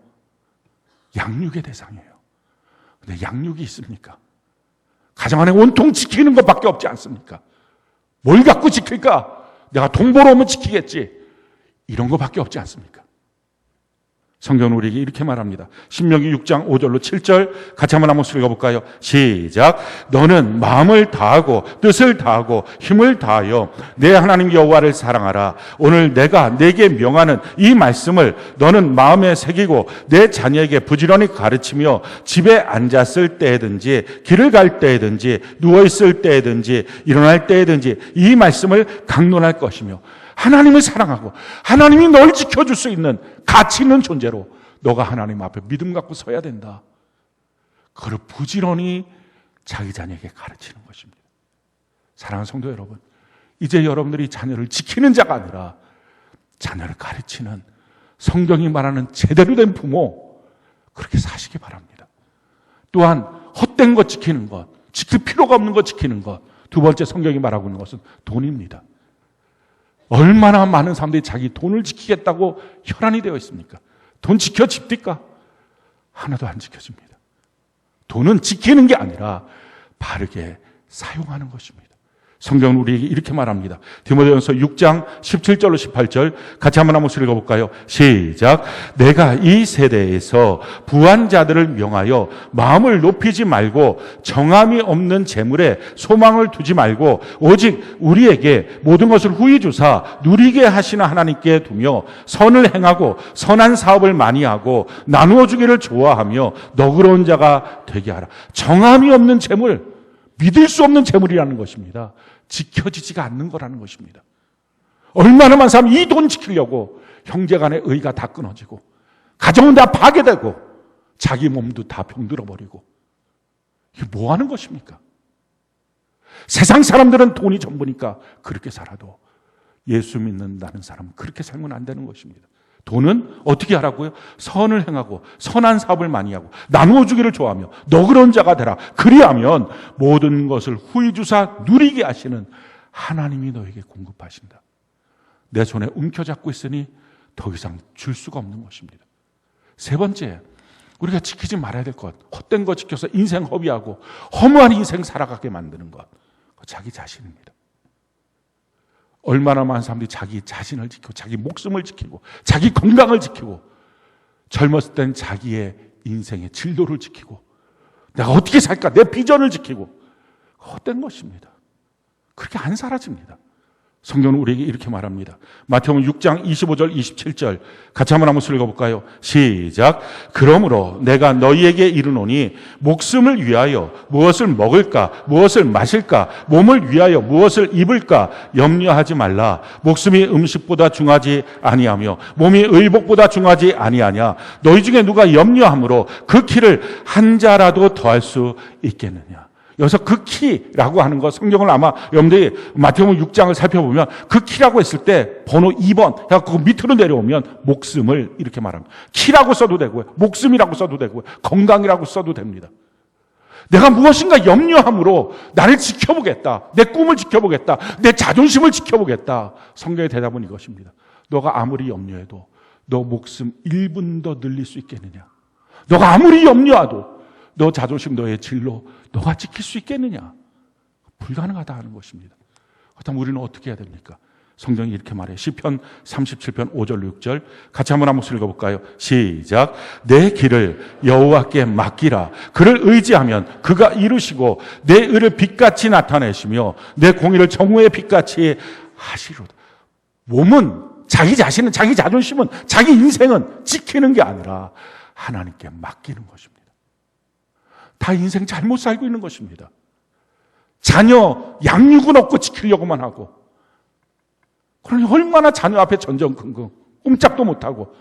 양육의 대상이에요. 근데 양육이 있습니까? 가정 안에 온통 지키는 것밖에 없지 않습니까? 뭘 갖고 지킬까? 내가 돈 벌어오면 지키겠지. 이런 것밖에 없지 않습니까? 성경은 우리에게 이렇게 말합니다. 신명기 6장 5절로 7절 같이 한번 읽어볼까요? 시작. 너는 마음을 다하고 뜻을 다하고 힘을 다하여 내 하나님 여호와를 사랑하라. 오늘 내가 내게 명하는 이 말씀을 너는 마음에 새기고 내 자녀에게 부지런히 가르치며 집에 앉았을 때든지 길을 갈 때든지 누워있을 때든지 일어날 때든지 이 말씀을 강론할 것이며 하나님을 사랑하고 하나님이 널 지켜줄 수 있는 가치 있는 존재로 너가 하나님 앞에 믿음 갖고 서야 된다. 그걸 부지런히 자기 자녀에게 가르치는 것입니다. 사랑하는 성도 여러분, 이제 여러분들이 자녀를 지키는 자가 아니라 자녀를 가르치는 성경이 말하는 제대로 된 부모, 그렇게 사시기 바랍니다. 또한 헛된 것 지키는 것, 지킬 필요가 없는 것 지키는 것, 두 번째 성경이 말하고 있는 것은 돈입니다. 얼마나 많은 사람들이 자기 돈을 지키겠다고 혈안이 되어 있습니까? 돈 지켜집니까? 하나도 안 지켜집니다. 돈은 지키는 게 아니라 바르게 사용하는 것입니다. 성경은 우리에게 이렇게 말합니다. 디모데전서 6장 17절로 18절 같이 한번 읽어볼까요? 시작. 내가 이 세대에서 부한 자들을 명하여 마음을 높이지 말고 정함이 없는 재물에 소망을 두지 말고 오직 우리에게 모든 것을 후히 주사 누리게 하시는 하나님께 두며 선을 행하고 선한 사업을 많이 하고 나누어 주기를 좋아하며 너그러운 자가 되게 하라. 정함이 없는 재물, 믿을 수 없는 재물이라는 것입니다. 지켜지지가 않는 거라는 것입니다. 얼마나 많은 사람이 이 돈 지키려고 형제 간의 의가 다 끊어지고 가정은 다 파괴되고 자기 몸도 다 병들어 버리고, 이게 뭐 하는 것입니까? 세상 사람들은 돈이 전부니까 그렇게 살아도 예수 믿는 나는 사람은 그렇게 살면 안 되는 것입니다. 돈은 어떻게 하라고요? 선을 행하고 선한 사업을 많이 하고 나누어 주기를 좋아하며 너그러운 자가 되라. 그리하면 모든 것을 후히 주사 누리게 하시는 하나님이 너에게 공급하신다. 내 손에 움켜잡고 있으니 더 이상 줄 수가 없는 것입니다. 세 번째, 우리가 지키지 말아야 될 것, 헛된 거 지켜서 인생 허비하고 허무한 인생 살아가게 만드는 것, 자기 자신입니다. 얼마나 많은 사람들이 자기 자신을 지키고 자기 목숨을 지키고 자기 건강을 지키고 젊었을 땐 자기의 인생의 진도를 지키고 내가 어떻게 살까? 내 비전을 지키고. 헛된 것입니다. 그렇게 안 사라집니다. 성경은 우리에게 이렇게 말합니다. 마태복음 6장 25절 27절 같이 한번 읽어볼까요? 시작. 그러므로 내가 너희에게 이르노니 목숨을 위하여 무엇을 먹을까 무엇을 마실까 몸을 위하여 무엇을 입을까 염려하지 말라. 목숨이 음식보다 중하지 아니하며 몸이 의복보다 중하지 아니하냐. 너희 중에 누가 염려함으로 그 키를 한 자라도 더할 수 있겠느냐. 여기서 그 키라고 하는 거 성경을 아마 여러분들이 마태복음 6장을 살펴보면 그 키라고 했을 때 번호 2번 해갖고 밑으로 내려오면 목숨을 이렇게 말합니다. 키라고 써도 되고요. 목숨이라고 써도 되고요. 건강이라고 써도 됩니다. 내가 무엇인가 염려함으로 나를 지켜보겠다. 내 꿈을 지켜보겠다. 내 자존심을 지켜보겠다. 성경의 대답은 이것입니다. 너가 아무리 염려해도 너 목숨 1분도 늘릴 수 있겠느냐. 너가 아무리 염려해도 너 자존심, 너의 진로, 너가 지킬 수 있겠느냐? 불가능하다 하는 것입니다. 그렇다면 우리는 어떻게 해야 됩니까? 성경이 이렇게 말해요. 시편 37편 5절 6절 같이 한번 읽어볼까요? 시작. 내 길을 여호와께 맡기라. 그를 의지하면 그가 이루시고 내 의를 빛같이 나타내시며 내 공의를 정오의 빛같이 하시로다. 몸은 자기 자신은 자기 자존심은 자기 인생은 지키는 게 아니라 하나님께 맡기는 것입니다. 다 인생 잘못 살고 있는 것입니다. 자녀 양육은 없고 지키려고만 하고 그러니 얼마나 자녀 앞에 전전긍긍 꼼짝도 못하고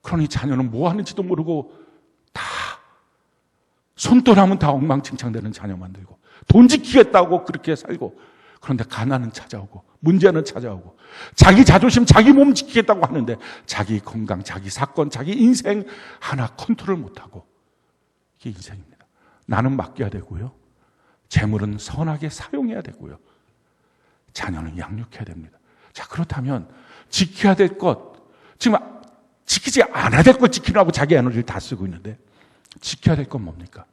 그러니 자녀는 뭐 하는지도 모르고 다 손떠나면 다 엉망진창되는 자녀 만들고 돈 지키겠다고 그렇게 살고 그런데 가난은 찾아오고 문제는 찾아오고 자기 자존심 자기 몸 지키겠다고 하는데 자기 건강 자기 사건 자기 인생 하나 컨트롤 못하고 이게 인생입니다. 나는 맡겨야 되고요. 재물은 선하게 사용해야 되고요. 자녀는 양육해야 됩니다. 자, 그렇다면 지켜야 될 것, 지금 지키지 않아야 될 것 지키라고 자기 에너지를 다 쓰고 있는데 지켜야 될 건 뭡니까?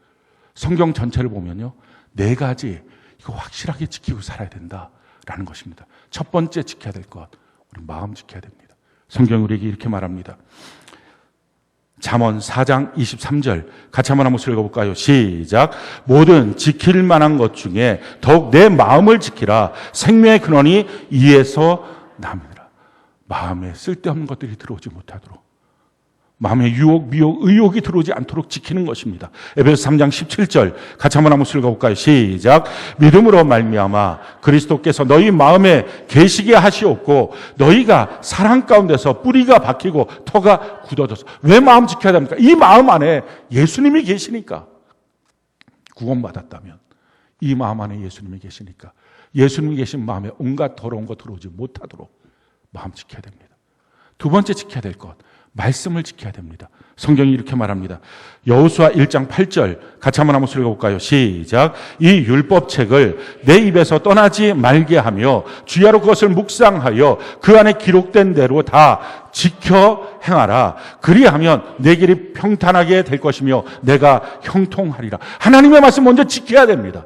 성경 전체를 보면요. 4가지 이거 확실하게 지키고 살아야 된다라는 것입니다. 첫 번째 지켜야 될 것, 우리 마음 지켜야 됩니다. 성경이 우리에게 이렇게 말합니다. 잠언 4장 23절 같이 한번 읽어볼까요? 시작. 모든 지킬 만한 것 중에 더욱 내 마음을 지키라. 생명의 근원이 이에서 남이라. 마음에 쓸데없는 것들이 들어오지 못하도록 마음의 유혹, 미혹, 의욕이 들어오지 않도록 지키는 것입니다. 에베소 3장 17절 같이 한번 읽어볼까요? 시작. 믿음으로 말미암아 그리스도께서 너희 마음에 계시게 하시옵고 너희가 사랑 가운데서 뿌리가 박히고 터가 굳어져서 왜 마음 지켜야 됩니까? 이 마음 안에 예수님이 계시니까. 구원받았다면 이 마음 안에 예수님이 계시니까 예수님이 계신 마음에 온갖 더러운 것 들어오지 못하도록 마음 지켜야 됩니다. 두 번째 지켜야 될 것, 말씀을 지켜야 됩니다. 성경이 이렇게 말합니다. 여호수아 1장 8절 같이 한번 읽어볼까요? 시작. 이 율법책을 내 입에서 떠나지 말게 하며 주야로 그것을 묵상하여 그 안에 기록된 대로 다 지켜 행하라. 그리하면 내 길이 평탄하게 될 것이며 내가 형통하리라. 하나님의 말씀 먼저 지켜야 됩니다.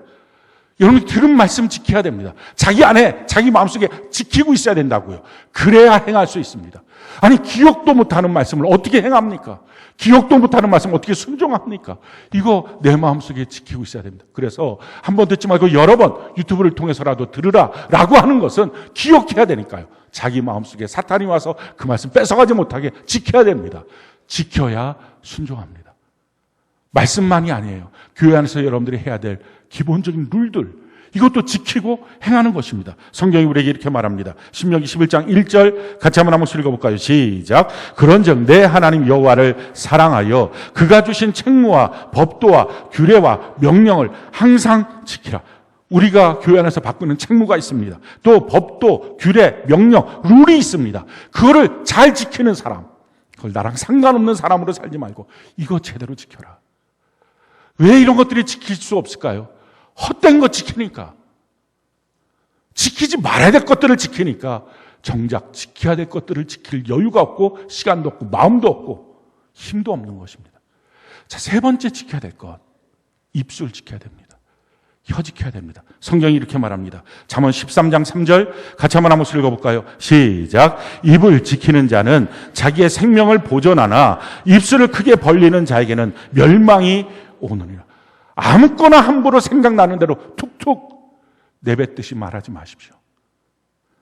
여러분이 들은 말씀 지켜야 됩니다. 자기 안에 자기 마음속에 지키고 있어야 된다고요. 그래야 행할 수 있습니다. 아니 기억도 못하는 말씀을 어떻게 행합니까? 기억도 못하는 말씀을 어떻게 순종합니까? 이거 내 마음속에 지키고 있어야 됩니다. 그래서 한 번 듣지 말고 여러 번 유튜브를 통해서라도 들으라 라고 하는 것은 기억해야 되니까요. 자기 마음속에 사탄이 와서 그 말씀 뺏어가지 못하게 지켜야 됩니다. 지켜야 순종합니다. 말씀만이 아니에요. 교회 안에서 여러분들이 해야 될 기본적인 룰들 이것도 지키고 행하는 것입니다. 성경이 우리에게 이렇게 말합니다. 신명기 11장 1절 같이 한번 읽어볼까요? 시작. 그런즉 내 하나님 여호와를 사랑하여 그가 주신 책무와 법도와 규례와 명령을 항상 지키라. 우리가 교회 안에서 받고 있는 책무가 있습니다. 또 법도, 규례, 명령, 룰이 있습니다. 그거를 잘 지키는 사람, 그걸 나랑 상관없는 사람으로 살지 말고 이거 제대로 지켜라. 왜 이런 것들이 지킬 수 없을까요? 헛된 것 지키니까. 지키지 말아야 될 것들을 지키니까 정작 지켜야 될 것들을 지킬 여유가 없고 시간도 없고 마음도 없고 힘도 없는 것입니다. 자, 세 번째 지켜야 될 것, 입술 지켜야 됩니다. 혀 지켜야 됩니다. 성경이 이렇게 말합니다. 잠언 13장 3절 같이 한번 읽어볼까요? 시작. 입을 지키는 자는 자기의 생명을 보존하나 입술을 크게 벌리는 자에게는 멸망이 오느니라. 아무거나 함부로 생각나는 대로 툭툭 내뱉듯이 말하지 마십시오.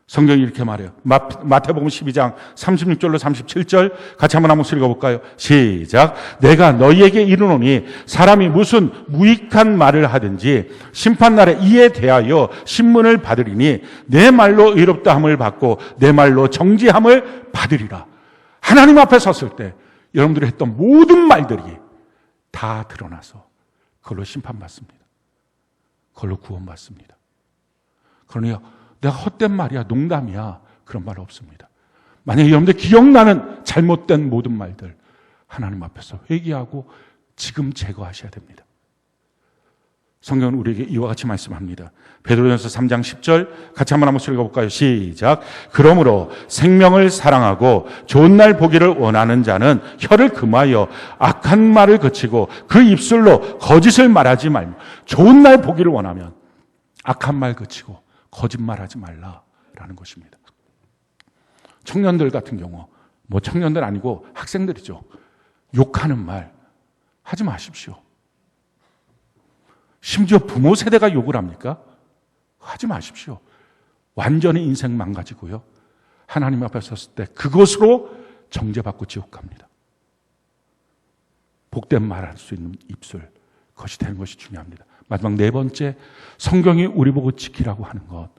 성경이 이렇게 말해요. 마태복음 12장 36절로 37절 같이 한번 목소리 읽어볼까요? 시작. 내가 너희에게 이르노니 사람이 무슨 무익한 말을 하든지 심판날에 이에 대하여 신문을 받으리니 내 말로 의롭다함을 받고 내 말로 정지함을 받으리라. 하나님 앞에 섰을 때 여러분들이 했던 모든 말들이 다 드러나서 그걸로 심판받습니다. 그걸로 구원받습니다. 그러니 내가 헛된 말이야, 농담이야, 그런 말 없습니다. 만약에 여러분들 기억나는 잘못된 모든 말들 하나님 앞에서 회개하고 지금 제거하셔야 됩니다. 성경은 우리에게 이와 같이 말씀합니다. 베드로전서 3장 10절 같이 한번 읽어볼까요? 시작. 그러므로 생명을 사랑하고 좋은 날 보기를 원하는 자는 혀를 금하여 악한 말을 그치고 그 입술로 거짓을 말하지 말고, 좋은 날 보기를 원하면 악한 말 그치고 거짓말하지 말라라는 것입니다. 청년들 같은 경우, 뭐 청년들 아니고 학생들이죠. 욕하는 말 하지 마십시오. 심지어 부모 세대가 욕을 합니까? 하지 마십시오. 완전히 인생 망가지고요. 하나님 앞에 섰을 때 그것으로 정죄받고 지옥 갑니다. 복된 말할 수 있는 입술, 그것이 되는 것이 중요합니다. 마지막 네 번째, 성경이 우리 보고 지키라고 하는 것,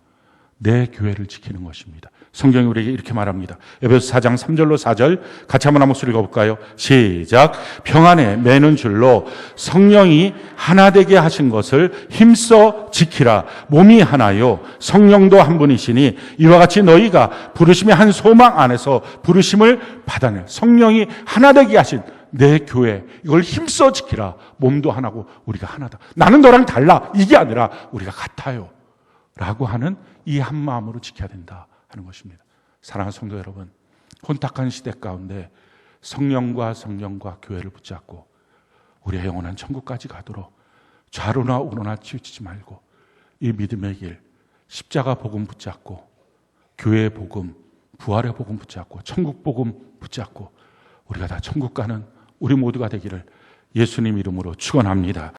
내 교회를 지키는 것입니다. 성경이 우리에게 이렇게 말합니다. 에베소 4장 3절로 4절 같이 한번 목소리 읽어볼까요? 시작. 평안에 매는 줄로 성령이 하나 되게 하신 것을 힘써 지키라. 몸이 하나요 성령도 한 분이시니 이와 같이 너희가 부르심의 한 소망 안에서 부르심을 받아내. 성령이 하나 되게 하신 내 교회, 이걸 힘써 지키라. 몸도 하나고 우리가 하나다. 나는 너랑 달라, 이게 아니라 우리가 같아요 라고 하는 이 한 마음으로 지켜야 된다 하는 것입니다. 사랑하는 성도 여러분, 혼탁한 시대 가운데 성령과 교회를 붙잡고 우리의 영원한 천국까지 가도록 좌로나 우로나 치우치지 말고 이 믿음의 길, 십자가 복음 붙잡고 교회의 복음, 부활의 복음 붙잡고 천국 복음 붙잡고 우리가 다 천국 가는 우리 모두가 되기를 예수님 이름으로 축원합니다.